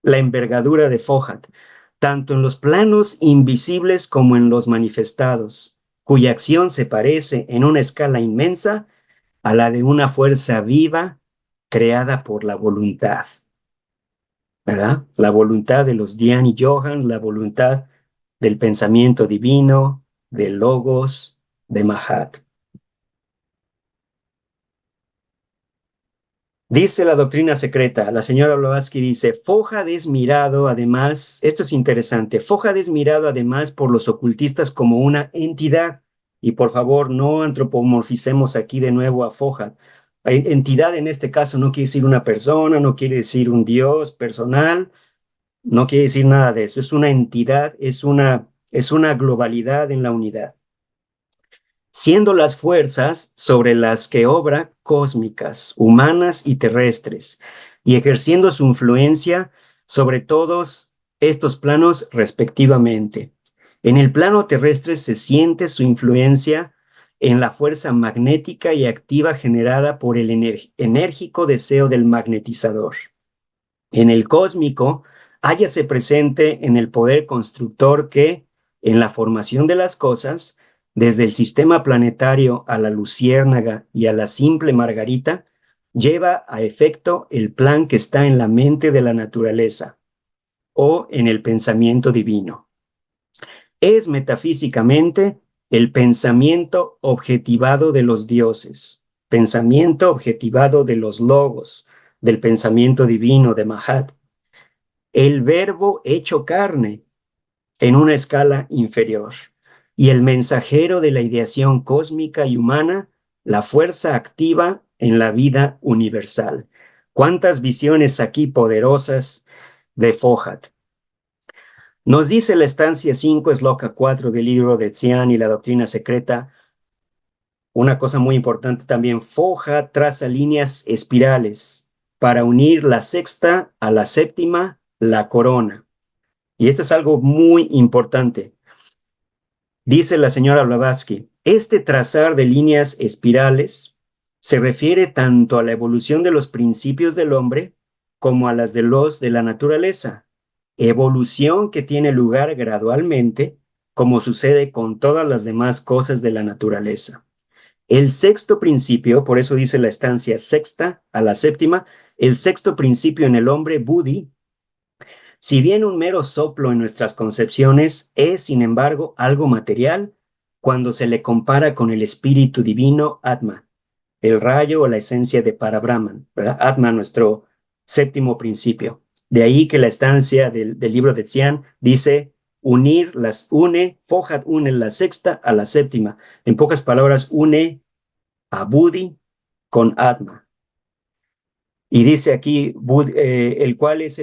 envergadura de Fohat, tanto en los planos invisibles como en los manifestados, cuya acción se parece en una escala inmensa a la de una fuerza viva creada por la voluntad, ¿verdad? La voluntad de los Dhyani Johans, la voluntad del pensamiento divino, del Logos, de Mahat. Dice la doctrina secreta, la señora Blavatsky dice, Fohat es mirado además, esto es interesante, Fohat es mirado además por los ocultistas como una entidad, y por favor no antropomorficemos aquí de nuevo a Fohat. Entidad en este caso no quiere decir una persona, no quiere decir un dios personal, no quiere decir nada de eso. Es una entidad, es una globalidad en la unidad. Siendo las fuerzas sobre las que obra cósmicas, humanas y terrestres, y ejerciendo su influencia sobre todos estos planos respectivamente. En el plano terrestre se siente su influencia en la fuerza magnética y activa generada por el enérgico deseo del magnetizador. En el cósmico, hállase presente en el poder constructor que, en la formación de las cosas, desde el sistema planetario a la luciérnaga y a la simple margarita, lleva a efecto el plan que está en la mente de la naturaleza o en el pensamiento divino. Es metafísicamente el pensamiento objetivado de los dioses, pensamiento objetivado de los logos, del pensamiento divino de Mahat, el verbo hecho carne en una escala inferior y el mensajero de la ideación cósmica y humana, la fuerza activa en la vida universal. ¿Cuántas visiones aquí poderosas de Fohat? Nos dice la estancia 5, Sloka 4 del libro de Tzian y la doctrina secreta, una cosa muy importante también: Fohat traza líneas espirales para unir la sexta a la séptima, la corona. Y esto es algo muy importante. Dice la señora Blavatsky, este trazar de líneas espirales se refiere tanto a la evolución de los principios del hombre como a las de los de la naturaleza. Evolución que tiene lugar gradualmente, como sucede con todas las demás cosas de la naturaleza. El sexto principio, por eso dice la estancia sexta a la séptima, el sexto principio en el hombre, Buddhi, si bien un mero soplo en nuestras concepciones, es, sin embargo, algo material cuando se le compara con el espíritu divino Atma, el rayo o la esencia de Parabrahman, ¿verdad? Atma, nuestro séptimo principio. De ahí que la estancia del libro de Tzian dice Fohat une la sexta a la séptima. En pocas palabras, une a Buddhi con Atma. Y dice aquí, el cual es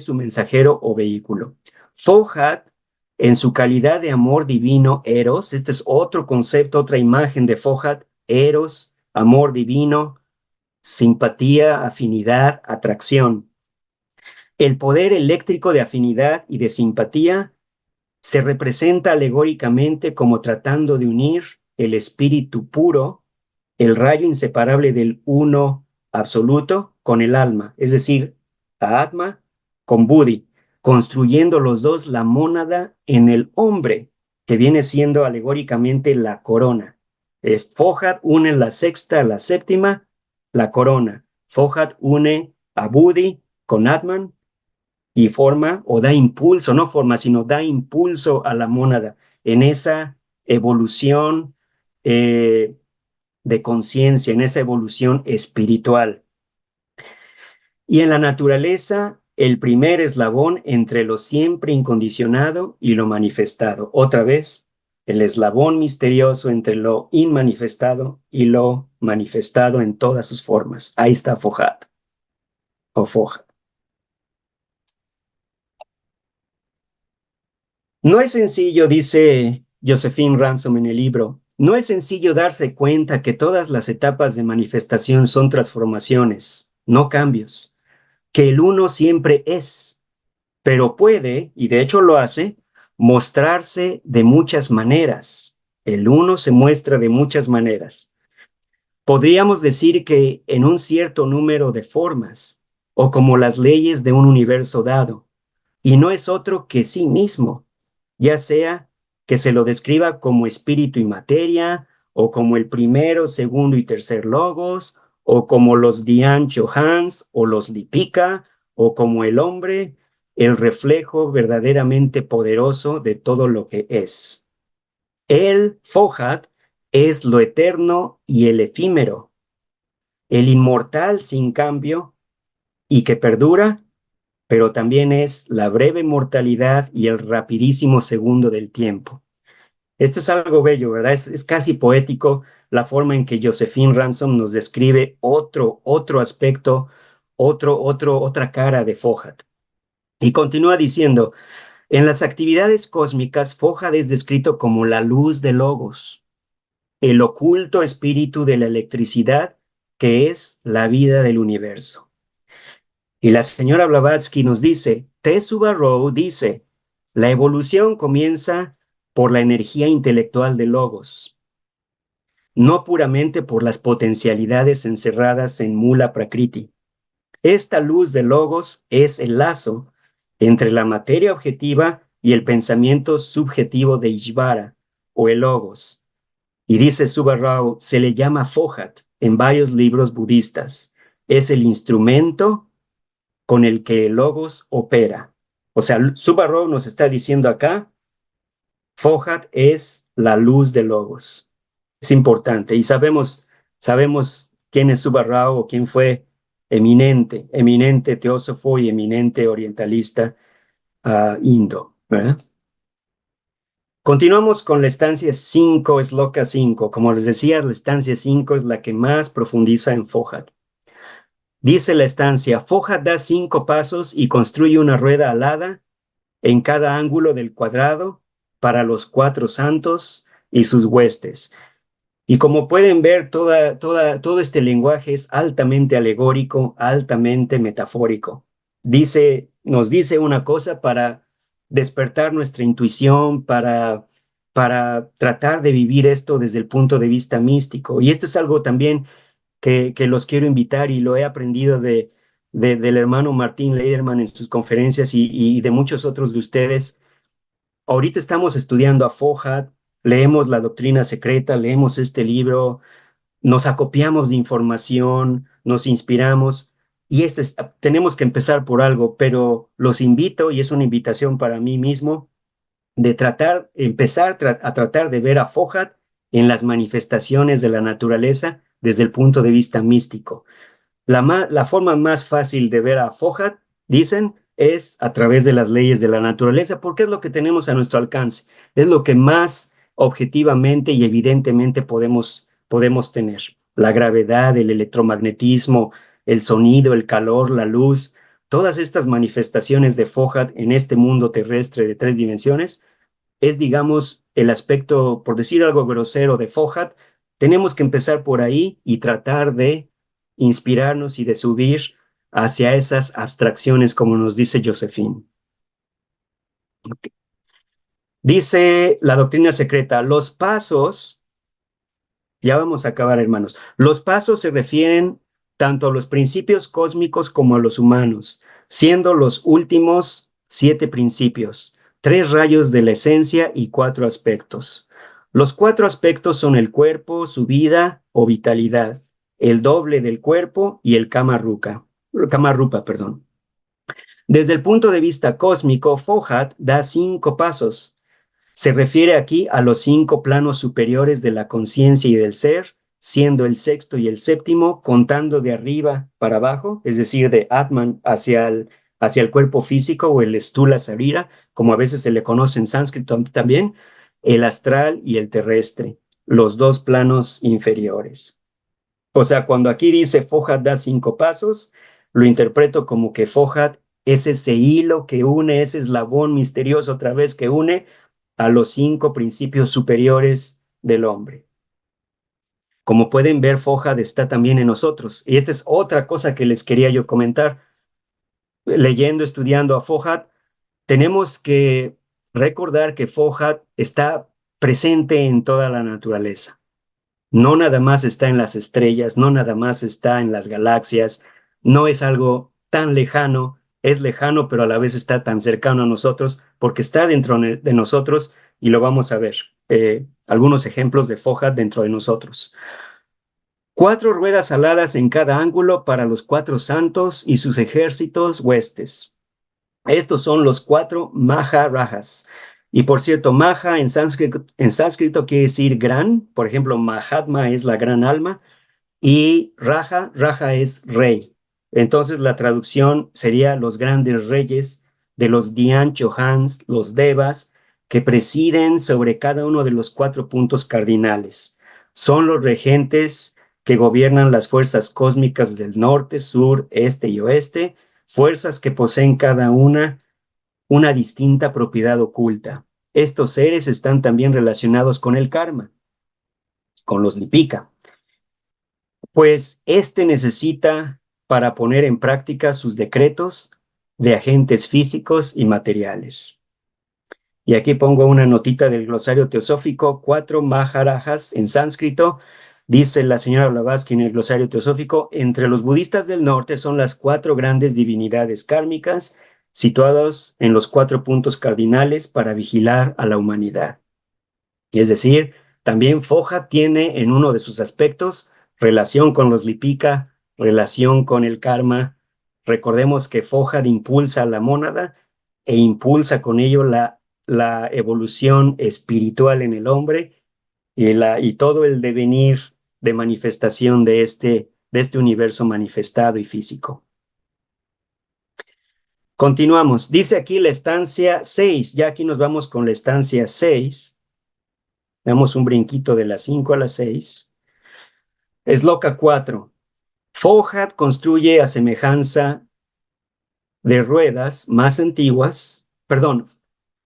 su mensajero o vehículo. Fohat, en su calidad de amor divino, Eros, este es otro concepto, otra imagen de Fohat, Eros, amor divino, simpatía, afinidad, atracción. El poder eléctrico de afinidad y de simpatía se representa alegóricamente como tratando de unir el espíritu puro, el rayo inseparable del uno absoluto, con el alma, es decir, a Atma con Buddhi, construyendo los dos la mónada en el hombre, que viene siendo alegóricamente la corona. Fohat une la sexta a la séptima, la corona. Fohat une a Buddhi con Atman y forma o da impulso, no forma, sino da impulso a la mónada en esa evolución de conciencia, en esa evolución espiritual. Y en la naturaleza, el primer eslabón entre lo siempre incondicionado y lo manifestado. Otra vez, el eslabón misterioso entre lo inmanifestado y lo manifestado en todas sus formas. Ahí está Fohat, o Fohat. No es sencillo, dice Josephine Ransom en el libro, no es sencillo darse cuenta que todas las etapas de manifestación son transformaciones, no cambios, que el uno siempre es, pero puede, y de hecho lo hace, mostrarse de muchas maneras. El uno se muestra de muchas maneras. Podríamos decir que en un cierto número de formas, o como las leyes de un universo dado, y no es otro que sí mismo, ya sea que se lo describa como espíritu y materia, o como el primero, segundo y tercer logos, o como los Dian Chohans, o los Lipika, o como el hombre, el reflejo verdaderamente poderoso de todo lo que es. El Fohat es lo eterno y el efímero, el inmortal sin cambio y que perdura, pero también es la breve mortalidad y el rapidísimo segundo del tiempo. Esto es algo bello, ¿verdad? Es casi poético la forma en que Josephine Ransom nos describe otro aspecto, otra cara de Fohat. Y continúa diciendo, en las actividades cósmicas, Fohat es descrito como la luz de Logos, el oculto espíritu de la electricidad que es la vida del universo. Y la señora Blavatsky nos dice, Teshuvah dice, la evolución comienza por la energía intelectual de Logos, no puramente por las potencialidades encerradas en Mula Prakriti. Esta luz de Logos es el lazo entre la materia objetiva y el pensamiento subjetivo de Ishvara, o el Logos. Y dice Subha Rao, se le llama Fohat en varios libros budistas. Es el instrumento con el que el Logos opera. O sea, Subha Rao nos está diciendo acá, Fohat es la luz de Logos. Es importante. Y sabemos quién es Subha Rao o quién fue eminente teósofo y eminente orientalista indo, ¿verdad? Continuamos con la estancia 5, Sloka 5. Como les decía, la estancia 5 es la que más profundiza en Fohat. Dice la estancia, Fohat da 5 pasos y construye una rueda alada en cada ángulo del cuadrado para los 4 santos y sus huestes. Y como pueden ver, todo este lenguaje es altamente alegórico, altamente metafórico. Nos dice una cosa para despertar nuestra intuición, para tratar de vivir esto desde el punto de vista místico. Y esto es algo también que los quiero invitar y lo he aprendido del hermano Martín Leiderman en sus conferencias y de muchos otros de ustedes. Ahorita estamos estudiando a Fohat, leemos la doctrina secreta, leemos este libro, nos acopiamos de información, nos inspiramos y tenemos que empezar por algo, pero los invito, y es una invitación para mí mismo, de empezar a tratar de ver a Fohat en las manifestaciones de la naturaleza desde el punto de vista místico. La forma más fácil de ver a Fohat, dicen, es a través de las leyes de la naturaleza, porque es lo que tenemos a nuestro alcance, es lo que más objetivamente y evidentemente podemos tener. La gravedad, el electromagnetismo, el sonido, el calor, la luz, todas estas manifestaciones de Fohat en este mundo terrestre de 3 dimensiones, es, digamos, el aspecto, por decir algo grosero, de Fohat. Tenemos que empezar por ahí y tratar de inspirarnos y de subir hacia esas abstracciones, como nos dice Josephine. Okay. Dice la doctrina secreta, los pasos, ya vamos a acabar, hermanos, los pasos se refieren tanto a los principios cósmicos como a los humanos, siendo los últimos 7 principios, 3 rayos de la esencia y 4 aspectos. Los 4 aspectos son el cuerpo, su vida o vitalidad, el doble del cuerpo y el Kama Rupa. Desde el punto de vista cósmico, Fohat da 5 pasos. Se refiere aquí a los 5 planos superiores de la conciencia y del ser, siendo el 6º y el 7º contando de arriba para abajo, es decir, de Atman hacia el cuerpo físico o el Stula Sarira, como a veces se le conoce en sánscrito también, el astral y el terrestre, los 2 planos inferiores. O sea, cuando aquí dice Fohat da 5 pasos, lo interpreto como que Fohat es ese hilo que une, ese eslabón misterioso otra vez que une a los 5 principios superiores del hombre. Como pueden ver, Fohat está también en nosotros. Y esta es otra cosa que les quería yo comentar. Leyendo, estudiando a Fohat, tenemos que recordar que Fohat está presente en toda la naturaleza. No nada más está en las estrellas, no nada más está en las galaxias, no es algo tan lejano, es lejano, pero a la vez está tan cercano a nosotros, porque está dentro de nosotros y lo vamos a ver. Algunos ejemplos de Fohat dentro de nosotros. 4 ruedas aladas en cada ángulo para los 4 santos y sus ejércitos huestes. Estos son los 4 Maharajas. Y por cierto, Maha en sánscrito quiere decir gran. Por ejemplo, Mahatma es la gran alma. Y Raja es rey. Entonces la traducción sería los grandes reyes de los Dhyan Chohans, los Devas, que presiden sobre cada uno de los 4 puntos cardinales. Son los regentes que gobiernan las fuerzas cósmicas del norte, sur, este y oeste, fuerzas que poseen cada una una distinta propiedad oculta. Estos seres están también relacionados con el karma, con los Lipika, pues este necesita para poner en práctica sus decretos de agentes físicos y materiales. Y aquí pongo una notita del glosario teosófico, 4 Maharajas en sánscrito. Dice la señora Blavatsky en el glosario teosófico, entre los budistas del norte son las 4 grandes divinidades kármicas situadas en los 4 puntos cardinales para vigilar a la humanidad. Es decir, también Foja tiene en uno de sus aspectos relación con los Lipika, relación con el karma. Recordemos que Foja impulsa a la mónada e impulsa con ello la evolución espiritual en el hombre y todo el devenir de manifestación de este universo manifestado y físico. Continuamos. Dice aquí la estancia 6. Ya aquí nos vamos con la estancia 6. Damos un brinquito de las 5 a las 6. Sloka 4. Fohat construye a semejanza de ruedas más antiguas. Perdón,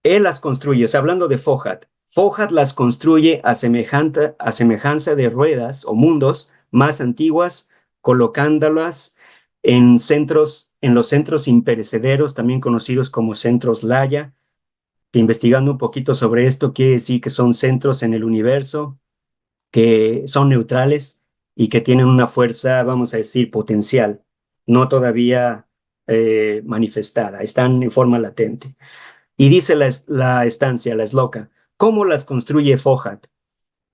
él las construye, o sea, hablando de Fohat. Fohat las construye a semejanza de ruedas o mundos más antiguas, colocándolas en los centros imperecederos, también conocidos como centros Laya, que investigando un poquito sobre esto quiere decir que son centros en el universo que son neutrales y que tienen una fuerza, vamos a decir, potencial, no todavía manifestada, están en forma latente. Y dice la estancia, la sloka, ¿cómo las construye Fohat?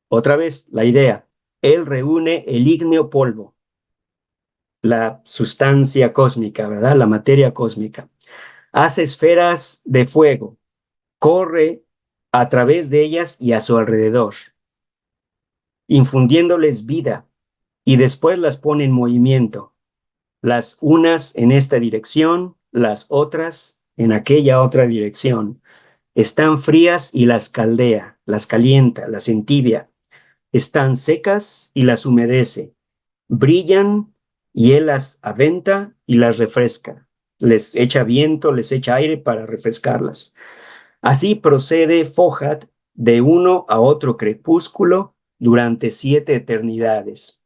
Otra vez, la idea, él reúne el ígneo polvo, la sustancia cósmica, ¿verdad? La materia cósmica. Hace esferas de fuego, corre a través de ellas y a su alrededor, infundiéndoles vida, y después las pone en movimiento, las unas en esta dirección, las otras en aquella otra dirección. Están frías y las caldea, las calienta, las entibia. Están secas y las humedece. Brillan y él las aventa y las refresca. Les echa viento, les echa aire para refrescarlas. Así procede Fohat de uno a otro crepúsculo durante 7 eternidades.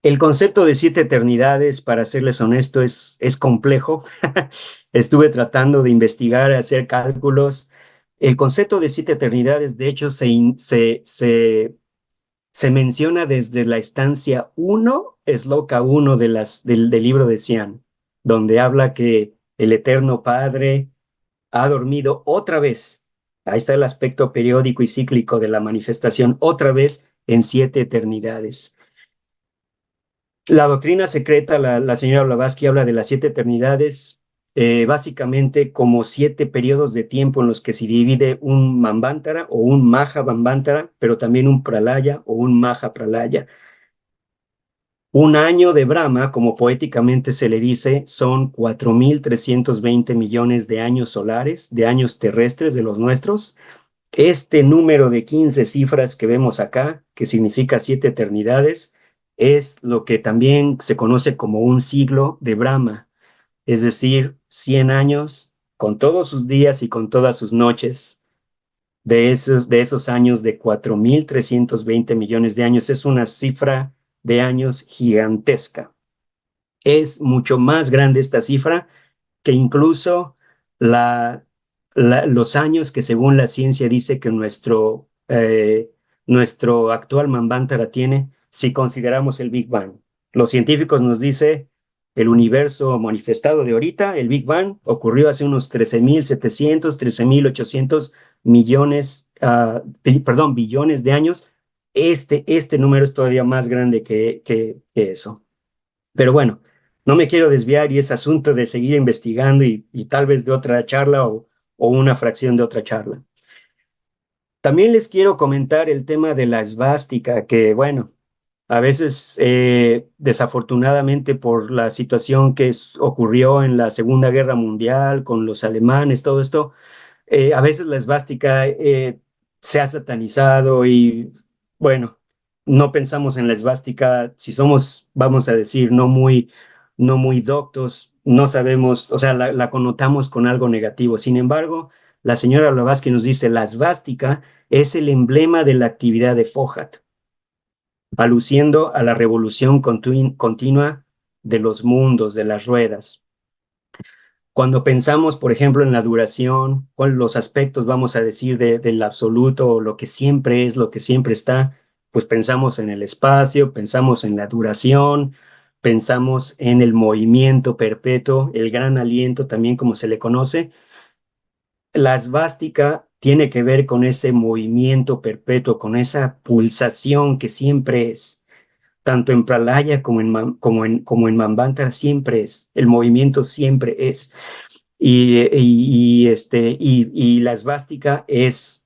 El concepto de 7 eternidades, para serles honesto, es complejo. Estuve tratando de investigar, hacer cálculos. El concepto de 7 eternidades, de hecho, se menciona desde la estancia 1, Sloka 1 del libro de Cian, donde habla que el Eterno Padre ha dormido otra vez. Ahí está el aspecto periódico y cíclico de la manifestación, otra vez en 7 eternidades. La doctrina secreta, la señora Blavatsky habla de las 7 eternidades, básicamente como 7 periodos de tiempo en los que se divide un Manvantara o un Maha Manvantara, pero también un Pralaya o un Maha Pralaya. Un año de Brahma, como poéticamente se le dice, son 4.320 millones de años solares, de años terrestres de los nuestros. Este número de 15 cifras que vemos acá, que significa 7 eternidades, es lo que también se conoce como un siglo de Brahma, es decir, 100 años con todos sus días y con todas sus noches. De esos años de 4.320 millones de años, es una cifra de años gigantesca. Es mucho más grande esta cifra que incluso los años que según la ciencia dice que nuestro actual Manvantara tiene, si consideramos el Big Bang. Los científicos nos dicen el universo manifestado de ahorita, el Big Bang, ocurrió hace unos 13.700, 13.800 billones de años. Este número es todavía más grande que eso. Pero bueno, no me quiero desviar y es asunto de seguir investigando y tal vez de otra charla o una fracción de otra charla. También les quiero comentar el tema de la esvástica, que bueno, a veces desafortunadamente por la situación que ocurrió en la Segunda Guerra Mundial con los alemanes, todo esto, a veces la esvástica se ha satanizado y bueno, no pensamos en la esvástica, si somos, vamos a decir, no muy doctos, no sabemos, o sea, la connotamos con algo negativo. Sin embargo, la señora Blavatsky nos dice, la svástica es el emblema de la actividad de Fohat, aluciendo a la revolución continua de los mundos, de las ruedas. Cuando pensamos, por ejemplo, en la duración, con los aspectos, vamos a decir, del absoluto, lo que siempre es, lo que siempre está, pues pensamos en el espacio, pensamos en la duración, pensamos en el movimiento perpetuo, el gran aliento también como se le conoce. La esvástica tiene que ver con ese movimiento perpetuo, con esa pulsación que siempre es, tanto en Pralaya como en Manvantara siempre es, el movimiento siempre es. Y la esvástica es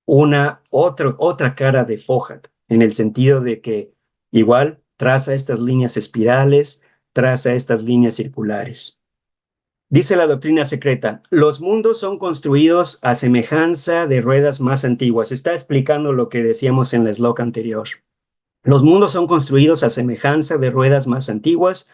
otra cara de Fohat, en el sentido de que igual traza estas líneas espirales, traza estas líneas circulares. Dice la doctrina secreta, los mundos son construidos a semejanza de ruedas más antiguas. Está explicando lo que decíamos en la slok anterior. Los mundos son construidos a semejanza de ruedas más antiguas,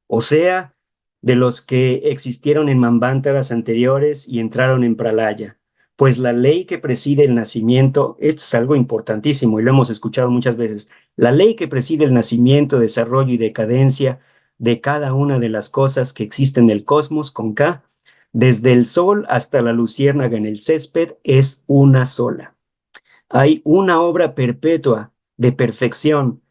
o sea, de los que existieron en Manvántaras anteriores y entraron en Pralaya. Pues la ley que preside el nacimiento, esto es algo importantísimo y lo hemos escuchado muchas veces, la ley que preside el nacimiento, desarrollo y decadencia de cada una de las cosas que existen en el cosmos, con K, desde el sol hasta la luciérnaga en el césped, es una sola. Hay una obra perpetua de perfección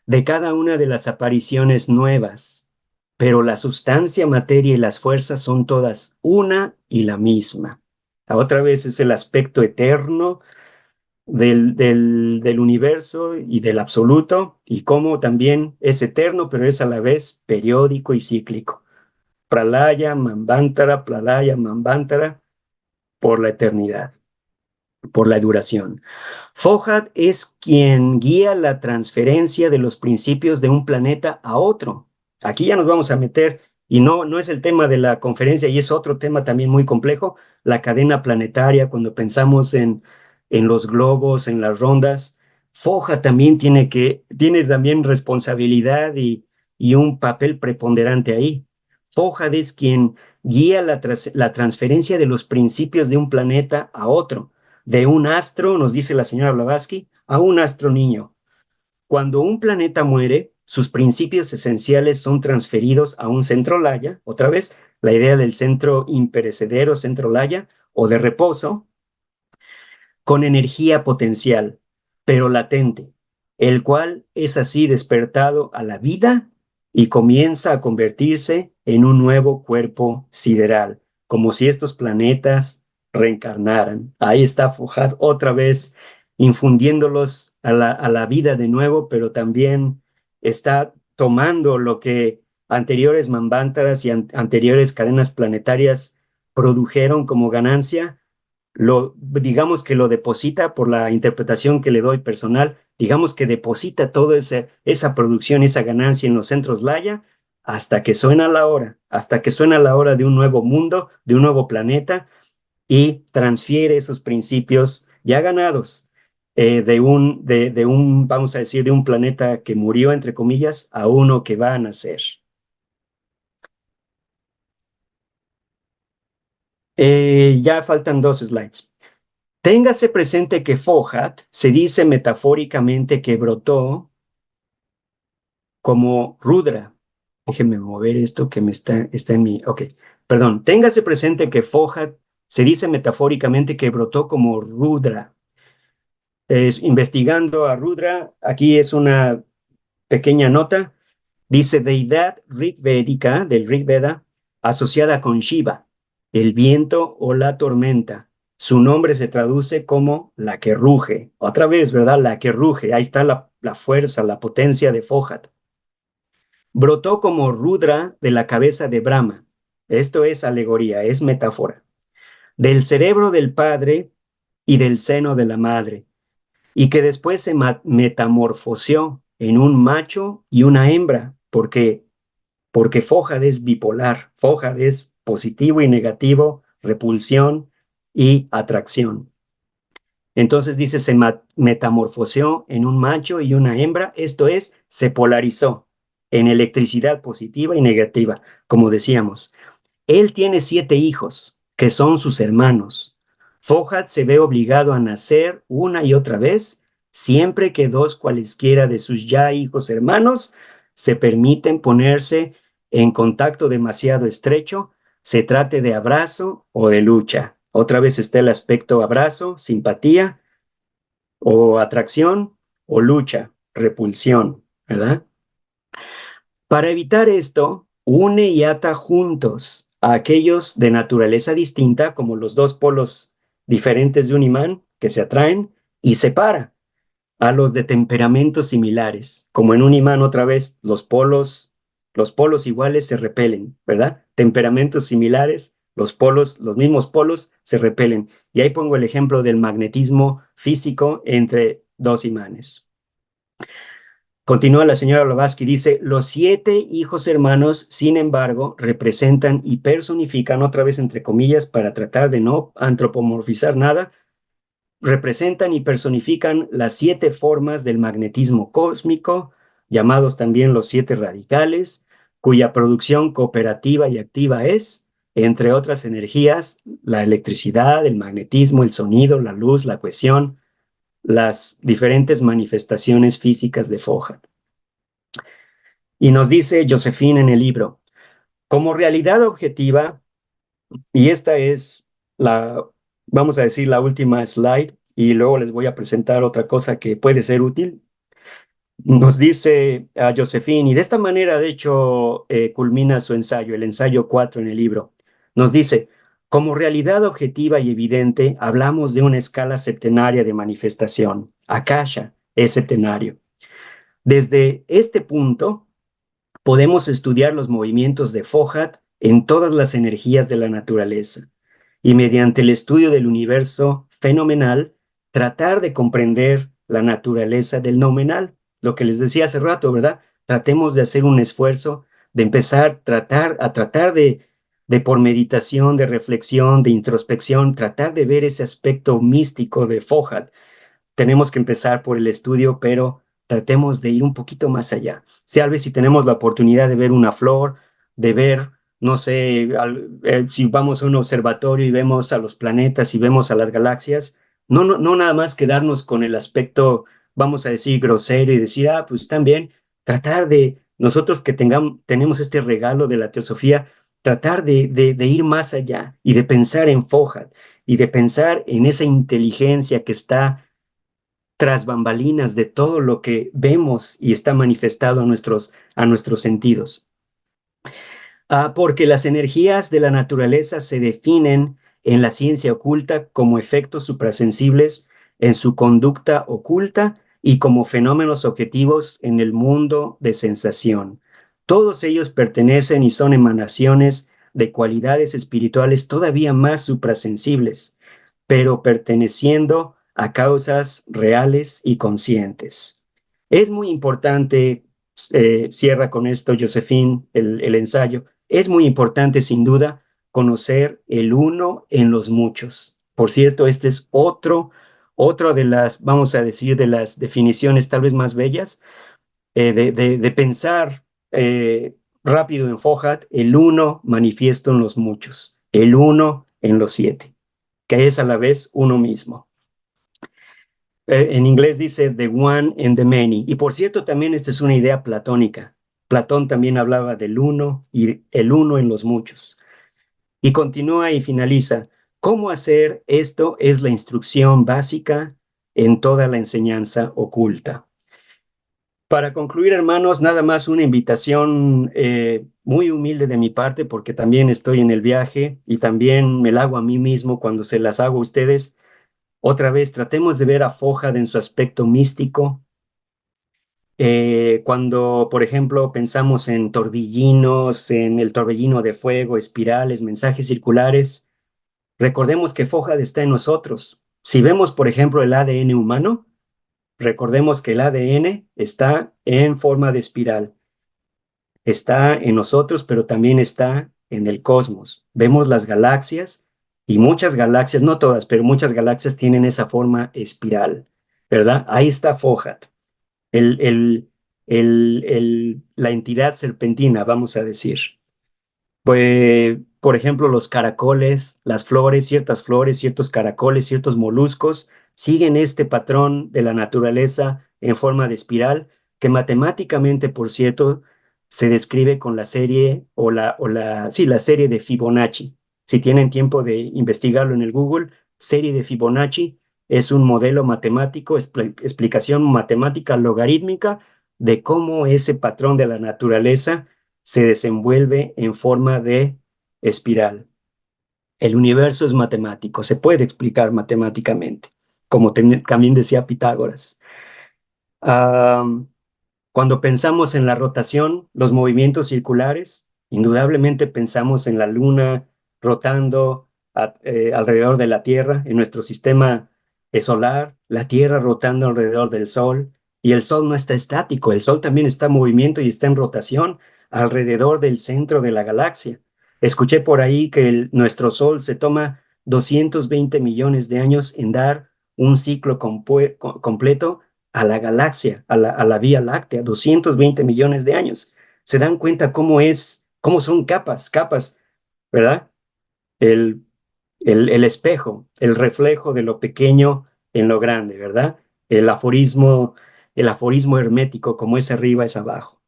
de cada una de las apariciones nuevas, pero la sustancia, materia y las fuerzas son todas una y la misma. Otra vez es el aspecto eterno del universo y del absoluto, y cómo también es eterno, pero es a la vez periódico y cíclico. Pralaya, Manvantara, por la eternidad, por la duración. Fohat es quien guía la transferencia de los principios de un planeta a otro. Aquí ya nos vamos a meter, y no es el tema de la conferencia, y es otro tema también muy complejo, la cadena planetaria, cuando pensamos en los globos, en las rondas. Fohat también tiene también responsabilidad y un papel preponderante ahí. Fohat es quien guía la transferencia de los principios de un planeta a otro, de un astro, nos dice la señora Blavatsky, a un astro niño. Cuando un planeta muere, sus principios esenciales son transferidos a un centro laya, otra vez la idea del centro imperecedero, centro laya, o de reposo, con energía potencial, pero latente, el cual es así despertado a la vida y comienza a convertirse en un nuevo cuerpo sideral, como si estos planetas reencarnaran. Ahí está Fohat otra vez infundiéndolos a la vida de nuevo, pero también está tomando lo que anteriores manvántaras y anteriores cadenas planetarias produjeron como ganancia, digamos que lo deposita por la interpretación que le doy personal, digamos que deposita toda esa producción, esa ganancia en los centros Laya hasta que suena la hora de un nuevo mundo, de un nuevo planeta, y transfiere esos principios ya ganados vamos a decir, de un planeta que murió, entre comillas, a uno que va a nacer. Ya faltan 2 slides. Téngase presente que Fohat se dice metafóricamente que brotó como Rudra. Déjenme mover esto que está en mi... Ok, perdón. Téngase presente que Fohat se dice metafóricamente que brotó como Rudra. Investigando a Rudra, aquí es una pequeña nota. Dice deidad rigvédica del Rig Veda asociada con Shiva, el viento o la tormenta. Su nombre se traduce como la que ruge. Otra vez, ¿verdad? La que ruge. Ahí está la fuerza, la potencia de Fohat. Brotó como Rudra de la cabeza de Brahma. Esto es alegoría, es metáfora. Del cerebro del padre y del seno de la madre. Y que después se metamorfoseó en un macho y una hembra, porque Fohat es bipolar. Fohat es positivo y negativo, repulsión y atracción. Entonces dice, se metamorfoseó en un macho y una hembra, esto es, se polarizó en electricidad positiva y negativa, como decíamos. Él tiene 7 hijos, que son sus hermanos. Fohat se ve obligado a nacer una y otra vez, siempre que dos cualesquiera de sus ya hijos hermanos se permiten ponerse en contacto demasiado estrecho, se trate de abrazo o de lucha. Otra vez está el aspecto abrazo, simpatía, o atracción, o lucha, repulsión, ¿verdad? Para evitar esto, une y ata juntos a aquellos de naturaleza distinta, como los dos polos diferentes de un imán que se atraen, y separa a los de temperamentos similares. Como en un imán otra vez, los polos iguales se repelen, ¿verdad? Temperamentos similares, los mismos polos se repelen. Y ahí pongo el ejemplo del magnetismo físico entre dos imanes. Continúa la señora Blavatsky, dice, los 7 hijos hermanos, sin embargo, representan y personifican, otra vez entre comillas, para tratar de no antropomorfizar nada, representan y personifican las 7 formas del magnetismo cósmico, llamados también los 7 radicales, cuya producción cooperativa y activa es, entre otras energías, la electricidad, el magnetismo, el sonido, la luz, la cohesión, las diferentes manifestaciones físicas de Fohat. Y nos dice Josephine en el libro, como realidad objetiva, y esta es vamos a decir, la última slide, y luego les voy a presentar otra cosa que puede ser útil. Nos dice a Josephine, y de esta manera, de hecho, culmina su ensayo, el ensayo 4 en el libro. Nos dice, como realidad objetiva y evidente, hablamos de una escala septenaria de manifestación. Akasha es septenario. Desde este punto, podemos estudiar los movimientos de Fohat en todas las energías de la naturaleza y mediante el estudio del universo fenomenal, tratar de comprender la naturaleza del nominal. Lo que les decía hace rato, ¿verdad? Tratemos de hacer un esfuerzo, de empezar a tratar de por meditación, de reflexión, de introspección, tratar de ver ese aspecto místico de Fohat. Tenemos que empezar por el estudio, pero tratemos de ir un poquito más allá. Tal vez si tenemos la oportunidad de ver una flor, de ver, no sé, si vamos a un observatorio y vemos a los planetas y vemos a las galaxias, no nada más quedarnos con el aspecto, vamos a decir, grosero y decir, pues también tratar de, nosotros que tenemos este regalo de la teosofía, tratar de ir más allá y de pensar en Fohat y de pensar en esa inteligencia que está tras bambalinas de todo lo que vemos y está manifestado a nuestros sentidos. Porque las energías de la naturaleza se definen en la ciencia oculta como efectos suprasensibles en su conducta oculta y como fenómenos objetivos en el mundo de sensación. Todos ellos pertenecen y son emanaciones de cualidades espirituales todavía más suprasensibles, pero perteneciendo a causas reales y conscientes. Es muy importante, cierra con esto Josephine el ensayo, es muy importante sin duda conocer el uno en los muchos. Por cierto, este es otro de las, vamos a decir, de las definiciones tal vez más bellas, de pensar rápido en Fohat, el uno manifiesto en los muchos, el uno en los 7, que es a la vez uno mismo. En inglés dice the one and the many. Y por cierto, también esta es una idea platónica. Platón también hablaba del uno y el uno en los muchos. Y continúa y finaliza. ¿Cómo hacer esto? Es la instrucción básica en toda la enseñanza oculta. Para concluir, hermanos, nada más una invitación muy humilde de mi parte, porque también estoy en el viaje y también me la hago a mí mismo cuando se las hago a ustedes. Otra vez, tratemos de ver a Fohat en su aspecto místico. Cuando, por ejemplo, pensamos en torbellinos, en el torbellino de fuego, espirales, mensajes circulares, recordemos que Fohat está en nosotros. Si vemos, por ejemplo, el ADN humano, recordemos que el ADN está en forma de espiral. Está en nosotros, pero también está en el cosmos. Vemos las galaxias y muchas galaxias, no todas, pero muchas galaxias tienen esa forma espiral, ¿verdad? Ahí está Fohat, la entidad serpentina, vamos a decir. Pues por ejemplo, los caracoles, las flores, ciertos caracoles, ciertos moluscos, siguen este patrón de la naturaleza en forma de espiral, que matemáticamente, por cierto, se describe con la serie la serie de Fibonacci. Si tienen tiempo de investigarlo en el Google, serie de Fibonacci es un modelo matemático, explicación matemática logarítmica de cómo ese patrón de la naturaleza se desenvuelve en forma de espiral. El universo es matemático, se puede explicar matemáticamente, como también decía Pitágoras. Cuando pensamos en la rotación, los movimientos circulares, indudablemente pensamos en la Luna rotando alrededor de la Tierra, en nuestro sistema solar, la Tierra rotando alrededor del Sol, y el Sol no está estático, el Sol también está en movimiento y está en rotación alrededor del centro de la galaxia. Escuché por ahí que nuestro Sol se toma 220 millones de años en dar un ciclo completo a la galaxia, a la Vía Láctea, 220 millones de años. Se dan cuenta cómo son capas, ¿verdad? El espejo, el reflejo de lo pequeño en lo grande, ¿verdad? El aforismo hermético, como es arriba es abajo.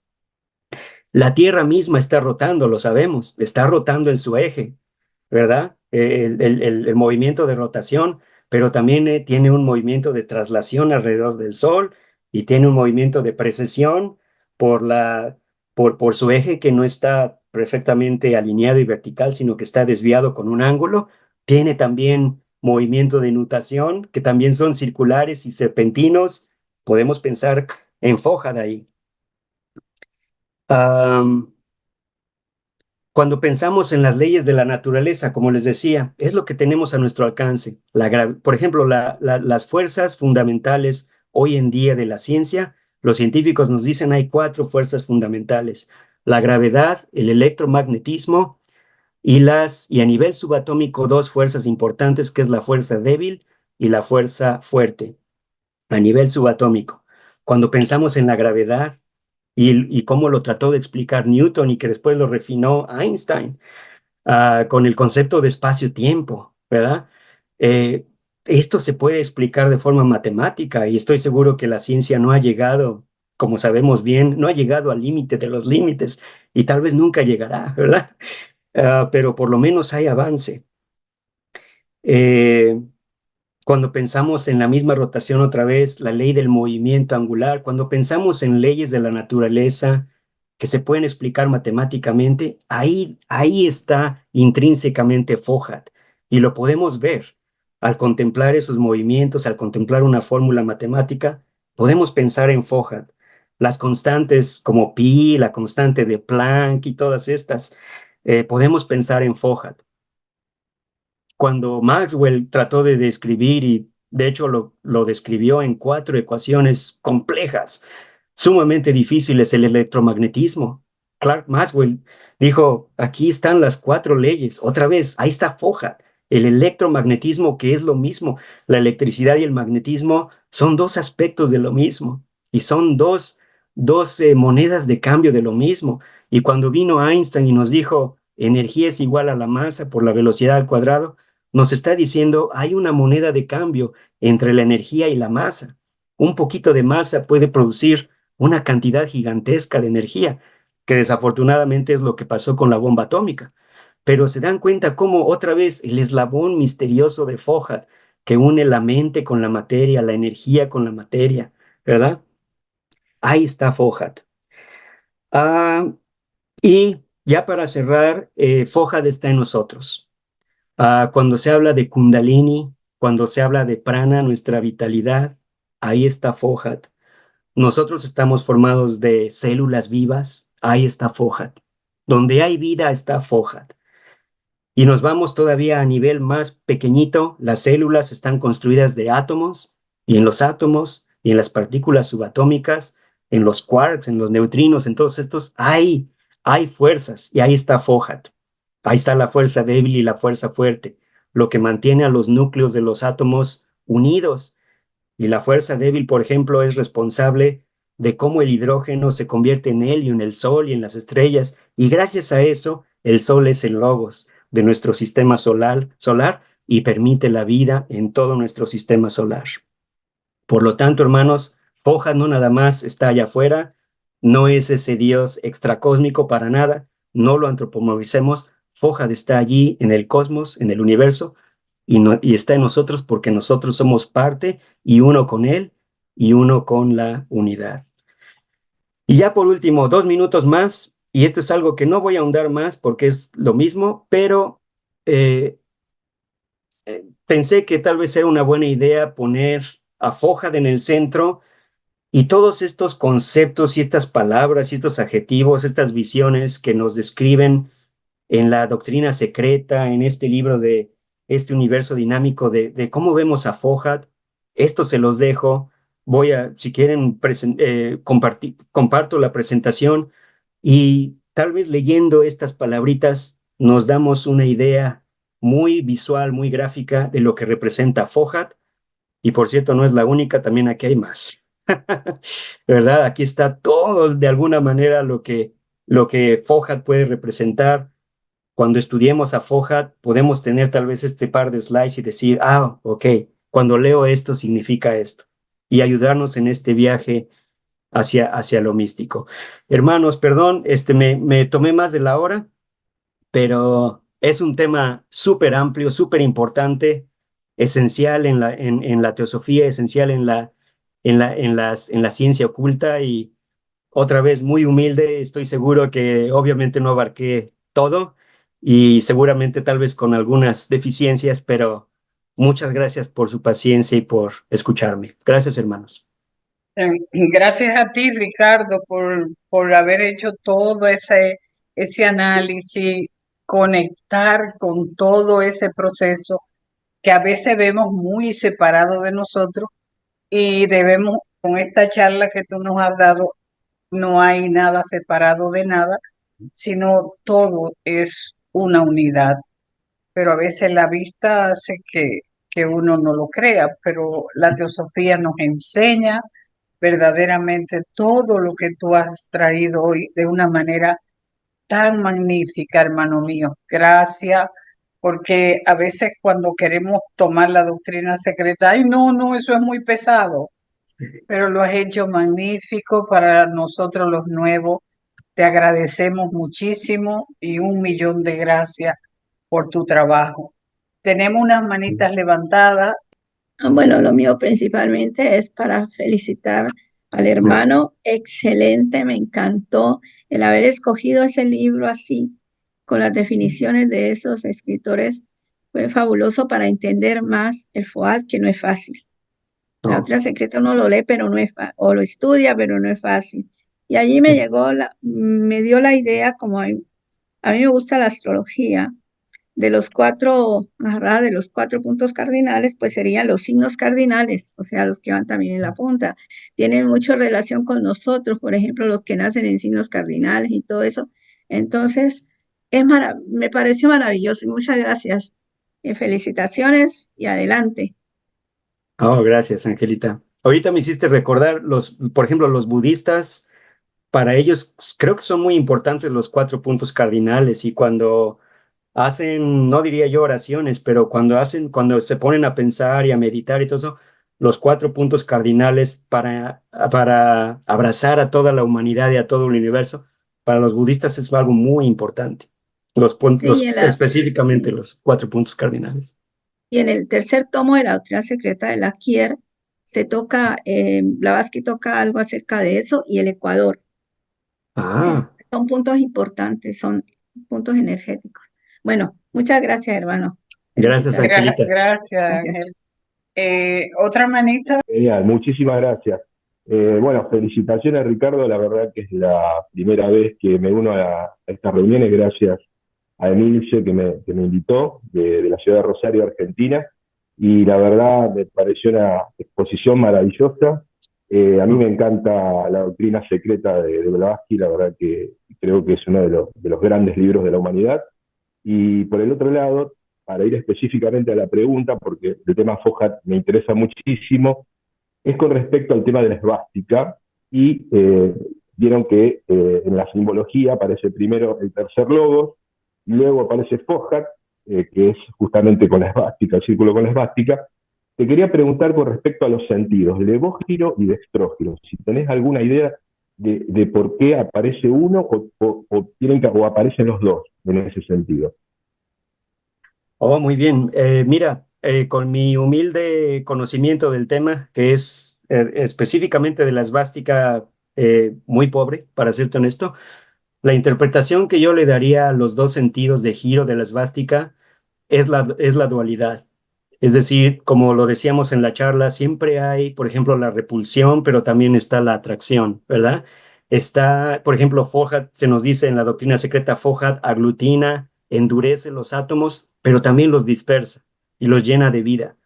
La Tierra misma está rotando, lo sabemos, está rotando en su eje, ¿verdad? El movimiento de rotación, pero también tiene un movimiento de traslación alrededor del Sol y tiene un movimiento de precesión por su eje que no está perfectamente alineado y vertical, sino que está desviado con un ángulo. Tiene también movimiento de nutación, que también son circulares y serpentinos. Podemos pensar en Fójada ahí. Cuando pensamos en las leyes de la naturaleza, como les decía, es lo que tenemos a nuestro alcance. Por ejemplo, las fuerzas fundamentales hoy en día de la ciencia, los científicos nos dicen hay 4 fuerzas fundamentales: la gravedad, el electromagnetismo y a nivel subatómico 2 fuerzas importantes, que es la fuerza débil y la fuerza fuerte, a nivel subatómico. Cuando pensamos en la gravedad, y cómo lo trató de explicar Newton y que después lo refinó Einstein con el concepto de espacio-tiempo, ¿verdad? Esto se puede explicar de forma matemática y estoy seguro que la ciencia no ha llegado, como sabemos bien, no ha llegado al límite de los límites y tal vez nunca llegará, ¿verdad? Pero por lo menos hay avance. Cuando pensamos en la misma rotación otra vez, la ley del movimiento angular, cuando pensamos en leyes de la naturaleza que se pueden explicar matemáticamente, ahí está intrínsecamente Fójat y lo podemos ver. Al contemplar esos movimientos, al contemplar una fórmula matemática, podemos pensar en Fójat. Las constantes como pi, la constante de Planck y todas estas, podemos pensar en Fójat. Cuando Maxwell trató de describir, y de hecho lo describió en 4 ecuaciones complejas, sumamente difíciles, el electromagnetismo, Clark Maxwell dijo, aquí están las 4 leyes, otra vez, ahí está Fójat, el electromagnetismo, que es lo mismo. La electricidad y el magnetismo son 2 aspectos de lo mismo, y son dos monedas de cambio de lo mismo. Y cuando vino Einstein y nos dijo, energía es igual a la masa por la velocidad al cuadrado, nos está diciendo, hay una moneda de cambio entre la energía y la masa. Un poquito de masa puede producir una cantidad gigantesca de energía, que desafortunadamente es lo que pasó con la bomba atómica. Pero se dan cuenta cómo otra vez el eslabón misterioso de Fójat, que une la mente con la materia, la energía con la materia, ¿verdad? Ahí está Fójat. Y ya para cerrar, Fójat está en nosotros. Cuando se habla de Kundalini, cuando se habla de prana, nuestra vitalidad, ahí está Fójat. Nosotros estamos formados de células vivas, ahí está Fójat. Donde hay vida está Fójat. Y nos vamos todavía a nivel más pequeñito, las células están construidas de átomos, y en los átomos y en las partículas subatómicas, en los quarks, en los neutrinos, en todos estos, hay fuerzas, y ahí está Fójat. Ahí está la fuerza débil y la fuerza fuerte, lo que mantiene a los núcleos de los átomos unidos. Y la fuerza débil, por ejemplo, es responsable de cómo el hidrógeno se convierte en helio en el Sol y en las estrellas. Y gracias a eso, el Sol es el logos. de nuestro sistema solar y permite la vida en todo nuestro sistema solar. Por lo tanto, hermanos, Fohat no nada más está allá afuera, no es ese Dios extracósmico para nada, no lo antropomorficemos. Fohat está allí en el cosmos, en el universo, y está en nosotros porque nosotros somos parte y uno con Él y uno con la unidad. Y ya por último, 2 minutos más, y esto es algo que no voy a ahondar más porque es lo mismo, pero pensé que tal vez era una buena idea poner a Fohat en el centro y todos estos conceptos y estas palabras y estos adjetivos, estas visiones que nos describen en la doctrina secreta, en este libro de este universo dinámico de cómo vemos a Fohat. Esto se los dejo. Si quieren, comparto la presentación y tal vez leyendo estas palabritas nos damos una idea muy visual, muy gráfica de lo que representa Fohat. Y por cierto, no es la única, también aquí hay más. ¿Verdad? Aquí está todo de alguna manera lo que Fohat puede representar. Cuando estudiemos a Fohat, podemos tener tal vez este par de slides y decir, ok, cuando leo esto significa esto, y ayudarnos en este viaje hacia lo místico. Hermanos, perdón, me tomé más de la hora, pero es un tema súper amplio, súper importante, esencial en la teosofía, esencial en la ciencia oculta y otra vez muy humilde. Estoy seguro que obviamente no abarqué todo y seguramente tal vez con algunas deficiencias, pero muchas gracias por su paciencia y por escucharme. Gracias, hermanos. Gracias a ti, Ricardo, por haber hecho todo ese análisis, conectar con todo ese proceso que a veces vemos muy separado de nosotros y debemos, con esta charla que tú nos has dado, no hay nada separado de nada, sino todo es una unidad. Pero a veces la vista hace que uno no lo crea, pero la teosofía nos enseña verdaderamente todo lo que tú has traído hoy de una manera tan magnífica, hermano mío. Gracias, porque a veces cuando queremos tomar la doctrina secreta, ay, no, eso es muy pesado, pero lo has hecho magnífico para nosotros los nuevos. Te agradecemos muchísimo y 1.000.000 de gracias por tu trabajo. Tenemos unas manitas levantadas. Bueno, lo mío principalmente es para felicitar al hermano. Excelente, me encantó el haber escogido ese libro así, con las definiciones de esos escritores. Fue fabuloso para entender más el Fohat, que no es fácil. La otra secreta uno lo lee, pero no es o lo estudia, pero no es fácil. Y allí me dio la idea, como a mí me gusta la astrología, de los 4 puntos cardinales, pues serían los signos cardinales, o sea, los que van también en la punta. Tienen mucha relación con nosotros, por ejemplo, los que nacen en signos cardinales y todo eso. Entonces, me pareció maravilloso y muchas gracias. Felicitaciones y adelante. Gracias, Angelita. Ahorita me hiciste recordar por ejemplo, los budistas, para ellos creo que son muy importantes los 4 puntos cardinales y cuando hacen, no diría yo oraciones, pero cuando se ponen a pensar y a meditar y todo eso, los 4 puntos cardinales para abrazar a toda la humanidad y a todo el universo, para los budistas es algo muy importante. Específicamente los 4 puntos cardinales. Y en el tercer tomo de la doctrina secreta de la Kier, se toca, Blavatsky toca algo acerca de eso y el Ecuador. Son puntos importantes, son puntos energéticos. Bueno, muchas gracias, hermano. Gracias, Angelita. Gracias, Ángel. Otra manita. Genial, muchísimas gracias. Bueno, felicitaciones, Ricardo. La verdad que es la primera vez que me uno a estas reuniones, gracias a Emilce que me invitó de la ciudad de Rosario, Argentina. Y la verdad me pareció una exposición maravillosa. A mí me encanta la doctrina secreta de Blavatsky, la verdad que creo que es uno de los grandes libros de la humanidad. Y por el otro lado, para ir específicamente a la pregunta, porque el tema Fohat me interesa muchísimo, es con respecto al tema de la esvástica, y vieron que en la simbología aparece primero el tercer logos, luego aparece Fohat, que es justamente con la esvástica, el círculo con la esvástica, te quería preguntar con respecto a los sentidos, levógiro y dextrógiro, si tenés alguna idea de por qué aparece uno o aparecen los dos en ese sentido. Oh, muy bien. Mira, con mi humilde conocimiento del tema, que es específicamente de la esvástica, muy pobre, para serte honesto, la interpretación que yo le daría a los dos sentidos de giro de la esvástica es la dualidad. Es decir, como lo decíamos en la charla, siempre hay, por ejemplo, la repulsión, pero también está la atracción, ¿verdad? Está, por ejemplo, Fohat, se nos dice en la doctrina secreta, Fohat aglutina, endurece los átomos, pero también los dispersa y los llena de vida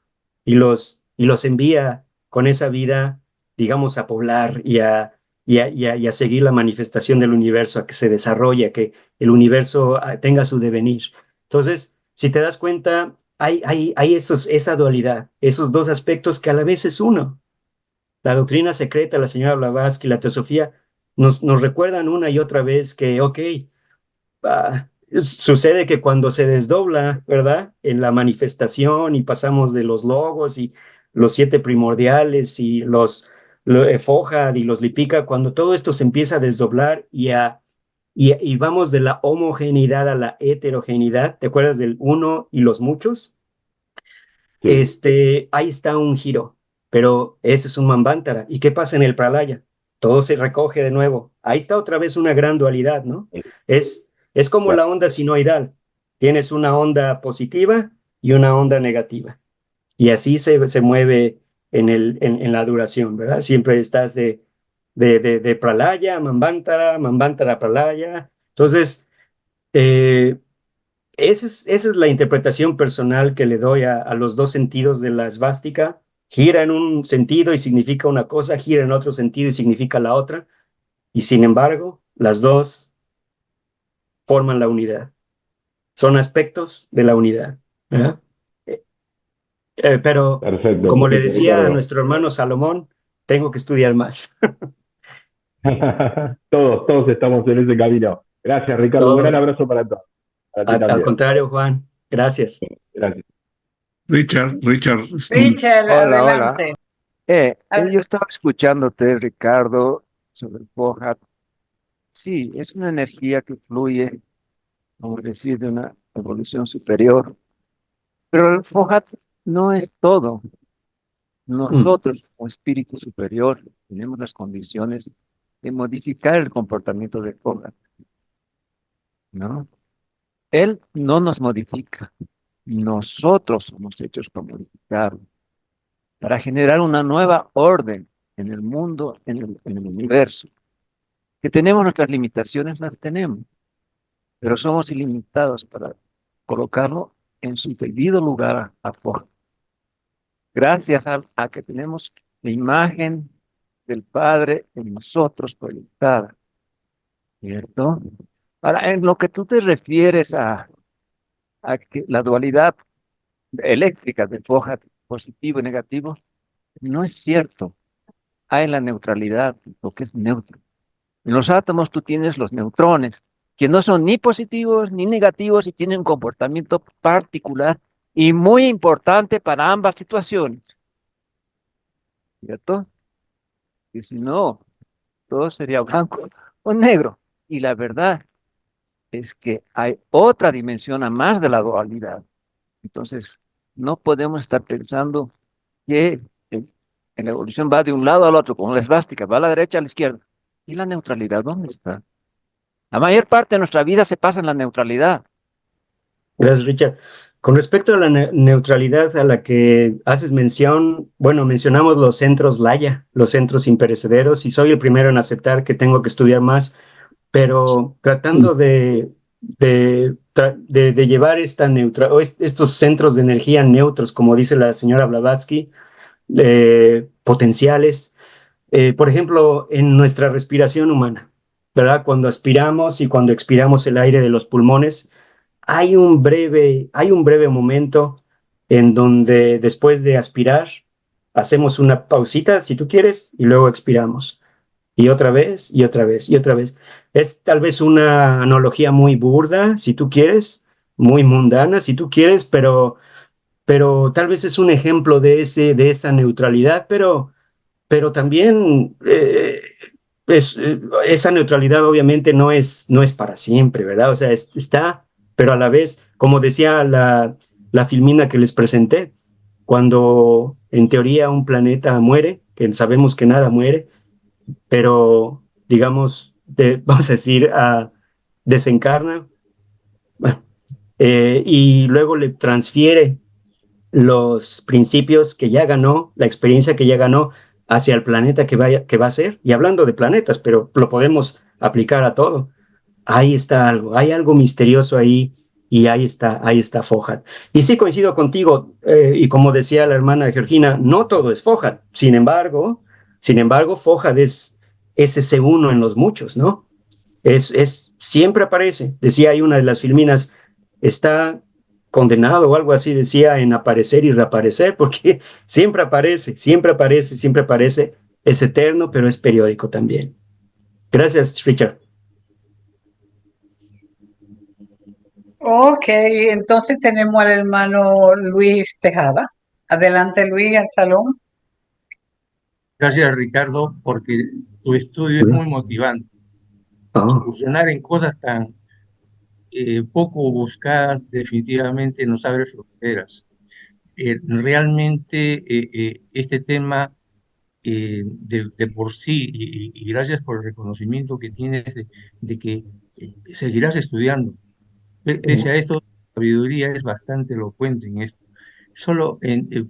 y los envía con esa vida, digamos, a poblar y a seguir la manifestación del universo, a que se desarrolle, a que el universo tenga su devenir. Entonces, si te das cuenta, hay esa dualidad, esos dos aspectos que a la vez es uno. La doctrina secreta, la señora Blavatsky, la teosofía, nos recuerdan una y otra vez que, ok, sucede que cuando se desdobla, ¿verdad? En la manifestación y pasamos de los logos y los siete primordiales y Fojad y los Lipika, cuando todo esto se empieza a desdoblar y vamos de la homogeneidad a la heterogeneidad, ¿te acuerdas del uno y los muchos? Sí. Ahí está un giro, pero ese es un Manvantara. ¿Y qué pasa en el Pralaya? Todo se recoge de nuevo. Ahí está otra vez una gran dualidad, ¿no? Es como la onda sinoidal. Tienes una onda positiva y una onda negativa. Y así se mueve en la duración, ¿verdad? Siempre estás de Pralaya a Manvantara, Manvantara a Pralaya. Entonces, eh, esa es la interpretación personal que le doy a los dos sentidos de la esvástica. Gira en un sentido y significa una cosa, gira en otro sentido y significa la otra. Y sin embargo, las dos forman la unidad. Son aspectos de la unidad, ¿verdad? Eh, pero, Perfecto, como le perfecto, decía a Ricardo. nuestro hermano Salomón, tengo que estudiar más. Todos estamos en ese camino. Gracias, Ricardo. Un gran Todos. abrazo para todos. Para ti Al también. contrario, Juan, gracias. Gracias. Richard, Richard, Hola, hola. adelante. Yo estaba escuchándote, Ricardo, sobre el Fohat. Sí, es una energía que fluye, como decir, de una evolución superior. Pero el Fohat no es todo. Nosotros, como espíritu superior, tenemos las condiciones de modificar el comportamiento del Fohat, ¿no? Él no nos modifica. Nosotros somos hechos para modificarlo, para generar una nueva orden en el mundo, en el universo. Que tenemos nuestras limitaciones, las tenemos, pero somos ilimitados para colocarlo en su debido lugar a Fohat. Gracias a que tenemos la imagen del Padre en nosotros proyectada, ¿cierto? Ahora, en lo que tú te refieres a que la dualidad eléctrica de Fohat, positivo y negativo, no es cierto. Hay la neutralidad, lo que es neutro. En los átomos tú tienes los neutrones, que no son ni positivos ni negativos y tienen un comportamiento particular y muy importante para ambas situaciones, ¿cierto? Que si no, todo sería blanco o negro. Y la verdad es que hay otra dimensión a más de la dualidad. Entonces, no podemos estar pensando que en la evolución va de un lado al otro, como la esvástica, va a la derecha, a la izquierda. ¿Y la neutralidad dónde está? La mayor parte de nuestra vida se pasa en la neutralidad. Gracias, Richard. Con respecto a la neutralidad a la que haces mención, bueno, mencionamos los centros Laya, los centros imperecederos, y soy el primero en aceptar que tengo que estudiar más, pero tratando de llevar estos centros de energía neutros, como dice la señora Blavatsky, potenciales, por ejemplo, en nuestra respiración humana, ¿verdad? Cuando aspiramos y cuando expiramos el aire de los pulmones, hay un breve momento en donde después de aspirar, hacemos una pausita, si tú quieres, y luego expiramos. Y otra vez, y otra vez, y otra vez. Es tal vez una analogía muy burda, si tú quieres, muy mundana, si tú quieres, pero tal vez es un ejemplo de esa neutralidad, pero también esa neutralidad obviamente no es para siempre, ¿verdad? O sea, está, pero a la vez, como decía la filmina que les presenté, cuando en teoría un planeta muere, que sabemos que nada muere, pero digamos, vamos a decir, desencarna, bueno, y luego le transfiere los principios que ya ganó, la experiencia que ya ganó hacia el planeta que va a ser. Y hablando de planetas, pero lo podemos aplicar a todo. Ahí está algo, hay algo misterioso ahí y ahí está Fohat. Y sí coincido contigo, y como decía la hermana Georgina, no todo es Fohat. Sin embargo, Fohat es ese uno en los muchos, ¿no? Siempre aparece. Decía ahí una de las filminas, está condenado o algo así, decía, en aparecer y reaparecer, porque siempre aparece, siempre aparece, siempre aparece. Es eterno, pero es periódico también. Gracias, Richard. Ok, entonces tenemos al hermano Luis Tejada. Adelante, Luis, al salón. Gracias, Ricardo, porque tu estudio es muy motivante. Incursionar en cosas tan poco buscadas definitivamente nos abre fronteras. Realmente este tema de por sí, y gracias por el reconocimiento que tienes de que seguirás estudiando. Pese a eso, la sabiduría es bastante elocuente en esto. Solo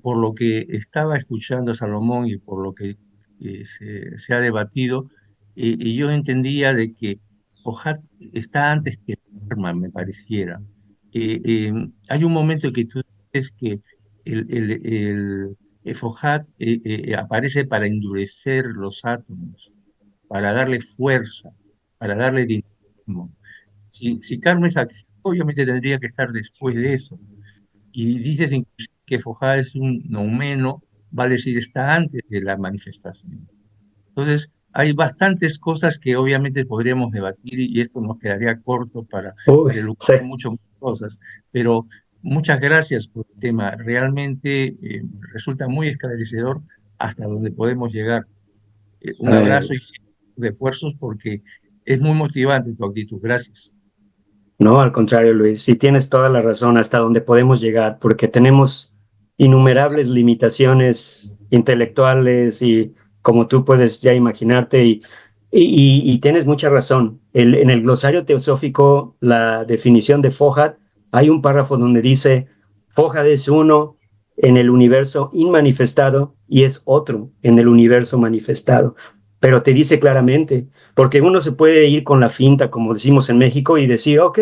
por lo que estaba escuchando a Salomón y por lo que se ha debatido, y yo entendía de que Ojat está antes que Herman, me pareciera. Hay un momento en que tú dices que el Fojat aparece para endurecer los átomos, para darle fuerza, para darle dinamismo. Si Carmen es acción, obviamente tendría que estar después de eso. Y dices inclusive que Fojá es un noumeno, vale decir, está antes de la manifestación. Entonces, hay bastantes cosas que obviamente podríamos debatir y esto nos quedaría corto para elucubrar muchas cosas, pero muchas gracias por el tema. Realmente resulta muy esclarecedor hasta donde podemos llegar. Un abrazo y de esfuerzos porque es muy motivante tu actitud. Gracias. No, al contrario, Luis, sí tienes toda la razón hasta donde podemos llegar, porque tenemos innumerables limitaciones intelectuales y como tú puedes ya imaginarte, y tienes mucha razón. En el glosario teosófico, la definición de Fohat, hay un párrafo donde dice, Fohat es uno en el universo inmanifestado y es otro en el universo manifestado, pero te dice claramente, porque uno se puede ir con la finta, como decimos en México, y decir, ok,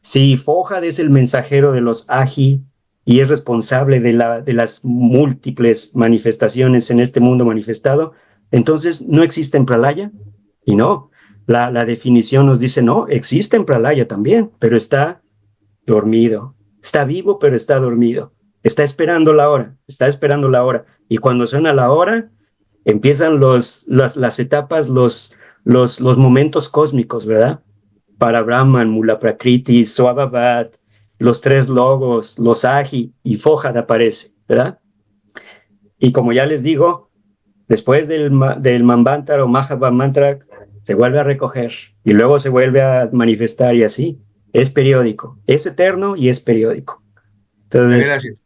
si Fohat es el mensajero de los Aji y es responsable de las múltiples manifestaciones en este mundo manifestado, entonces no existe en Pralaya. Y no, la definición nos dice, no, existe en Pralaya también, pero está dormido. Está vivo, pero está dormido. Está esperando la hora, está esperando la hora. Y cuando suena la hora, empiezan las etapas, los momentos cósmicos, ¿verdad? Para Brahman, Mula Prakriti, Swabhavat, los tres logos, los Aji y Fohat aparece, ¿verdad? Y como ya les digo, después del Manvantara o Mahabha Mantra, se vuelve a recoger y luego se vuelve a manifestar y así. Es periódico, es eterno y es periódico. Entonces, gracias.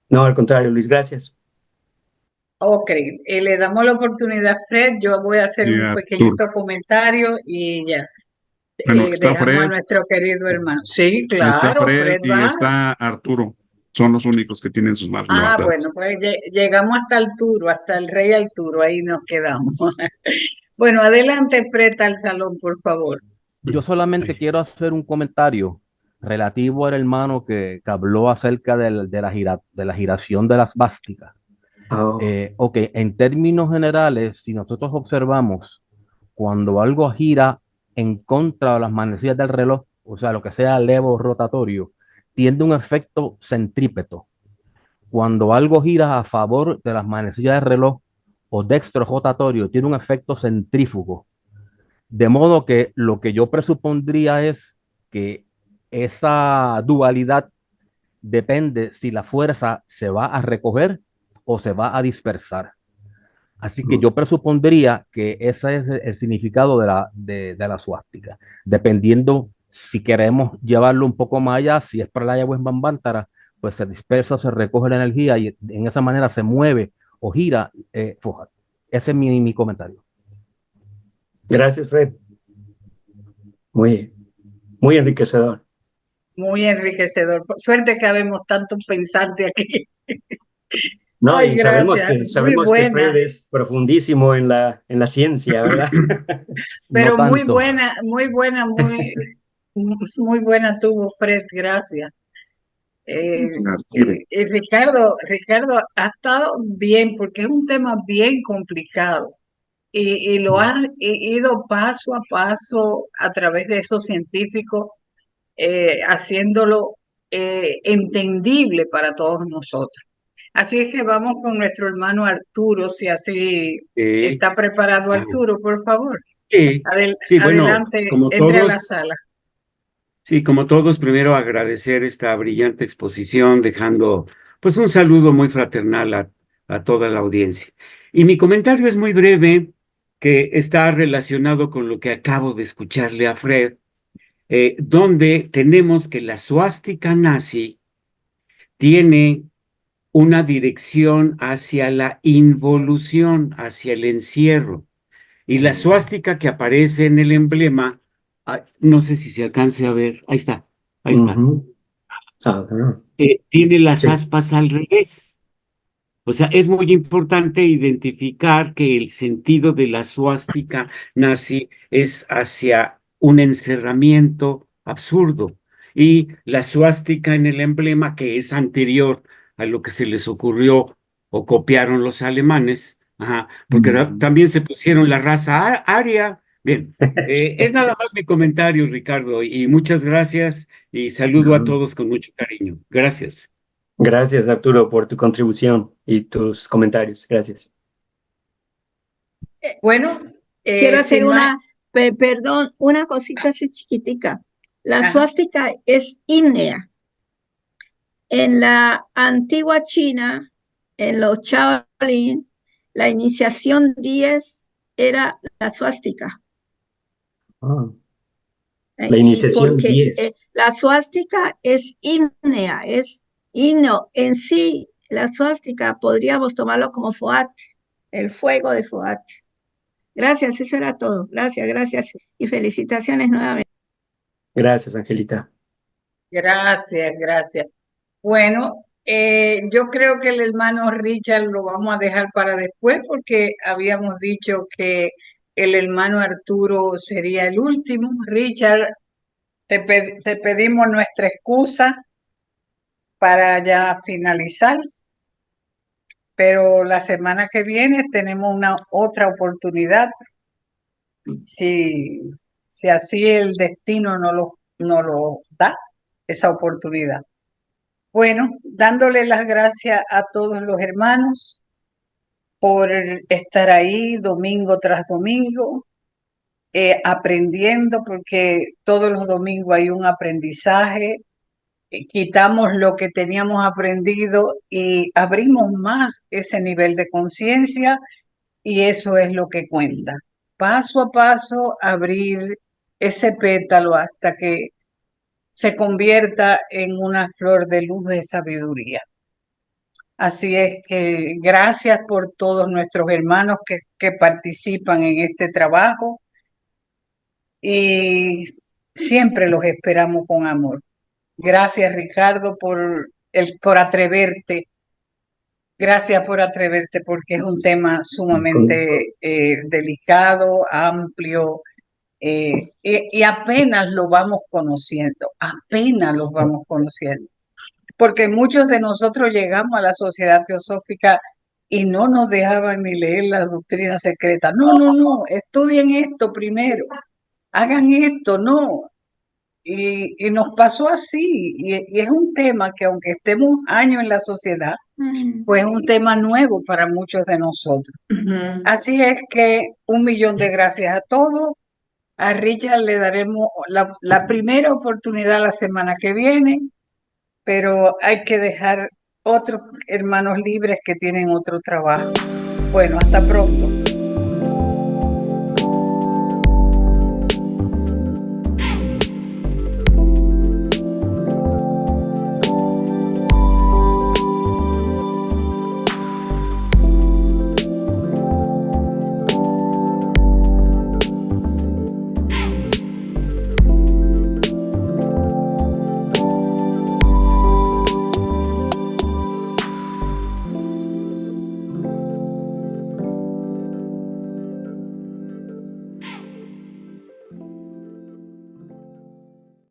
No, al contrario, Luis, gracias. Ok, le damos la oportunidad a Fred. Yo voy a hacer un pequeñito comentario y ya. Bueno, está dejamos Fred. a nuestro querido hermano. Sí, claro, Está Fred y va. está Arturo. Son los únicos que tienen sus manos levantadas. Bueno, pues llegamos hasta Arturo, hasta el rey Arturo, ahí nos quedamos. Bueno, adelante, Fred, al salón, por favor. Yo solamente quiero hacer un comentario relativo al hermano que habló acerca de la giración de las vásticas. Ok, en términos generales, si nosotros observamos cuando algo gira en contra de las manecillas del reloj, o sea, lo que sea levo rotatorio, tiene un efecto centrípeto. Cuando algo gira a favor de las manecillas del reloj o dextro rotatorio, tiene un efecto centrífugo. De modo que lo que yo presupondría es que esa dualidad depende si la fuerza se va a recoger o se va a dispersar. Así que yo presupondría que ese es el significado de la suástica. Dependiendo si queremos llevarlo un poco más allá, si es para la Yahweh Bambántara, pues se dispersa, se recoge la energía y en esa manera se mueve o gira Fojat. Ese es mi comentario. Gracias, Fred. Muy enriquecedor. Muy enriquecedor. Por suerte que habemos tantos pensantes aquí. No, Ay, y sabemos gracias. Muy que buena. Fred es profundísimo en la ciencia, ¿verdad? Pero No muy tanto. buena, muy buena tuvo Fred, gracias. Ricardo ha estado bien porque es un tema bien complicado y lo ha ido paso a paso a través de esos científicos, haciéndolo entendible para todos nosotros. Así es que vamos con nuestro hermano Arturo, si así está preparado Arturo, por favor. Sí, sí, bueno, Adelante, como entre a la todos, sala. sí, como todos, primero agradecer esta brillante exposición, dejando pues un saludo muy fraternal a toda la audiencia. Y mi comentario es muy breve, que está relacionado con lo que acabo de escucharle a Fred, donde tenemos que la suástica nazi tiene una dirección hacia la involución, hacia el encierro. Y la suástica que aparece en el emblema, no sé si se alcance a ver, ahí está, tiene las aspas al revés. O sea, es muy importante identificar que el sentido de la suástica nazi es hacia un encerramiento absurdo. Y la suástica en el emblema, que es anterior a lo que se les ocurrió o copiaron los alemanes, porque también se pusieron la raza aria. Bien, es nada más mi comentario, Ricardo, y muchas gracias y saludo a todos con mucho cariño. Gracias. Gracias, Arturo, por tu contribución y tus comentarios. Gracias. Bueno, quiero hacer una cosita así chiquitica. La suástica es ígnea. En la antigua China, en los Shaolin, la iniciación 10 era la suástica. La iniciación 10. La suástica es ígnea, es ígneo. En sí, la suástica podríamos tomarlo como Foat, el fuego de Foat. Gracias, eso era todo. Gracias y felicitaciones nuevamente. Gracias, Angelita. Gracias. Bueno, yo creo que el hermano Richard lo vamos a dejar para después porque habíamos dicho que el hermano Arturo sería el último. Richard, te pedimos nuestra excusa para ya finalizar, pero la semana que viene tenemos otra oportunidad, si así el destino no lo da, esa oportunidad. Bueno, dándole las gracias a todos los hermanos por estar ahí domingo tras domingo, aprendiendo, porque todos los domingos hay un aprendizaje. Quitamos lo que teníamos aprendido y abrimos más ese nivel de conciencia, y eso es lo que cuenta. Paso a paso, abrir ese pétalo hasta que se convierta en una flor de luz de sabiduría. Así es que gracias por todos nuestros hermanos que participan en este trabajo, y siempre los esperamos con amor. Gracias, Ricardo, por atreverte. Gracias por atreverte, porque es un tema sumamente delicado, amplio, y apenas lo vamos conociendo, porque muchos de nosotros llegamos a la Sociedad Teosófica y no nos dejaban ni leer las doctrinas secretas. No, estudien esto primero, hagan esto, no. Y nos pasó así, y es un tema que aunque estemos años en la sociedad, pues es un tema nuevo para muchos de nosotros. Así es que 1.000.000 de gracias a todos. A Richard le daremos la primera oportunidad la semana que viene, pero hay que dejar otros hermanos libres que tienen otro trabajo. Bueno, hasta pronto.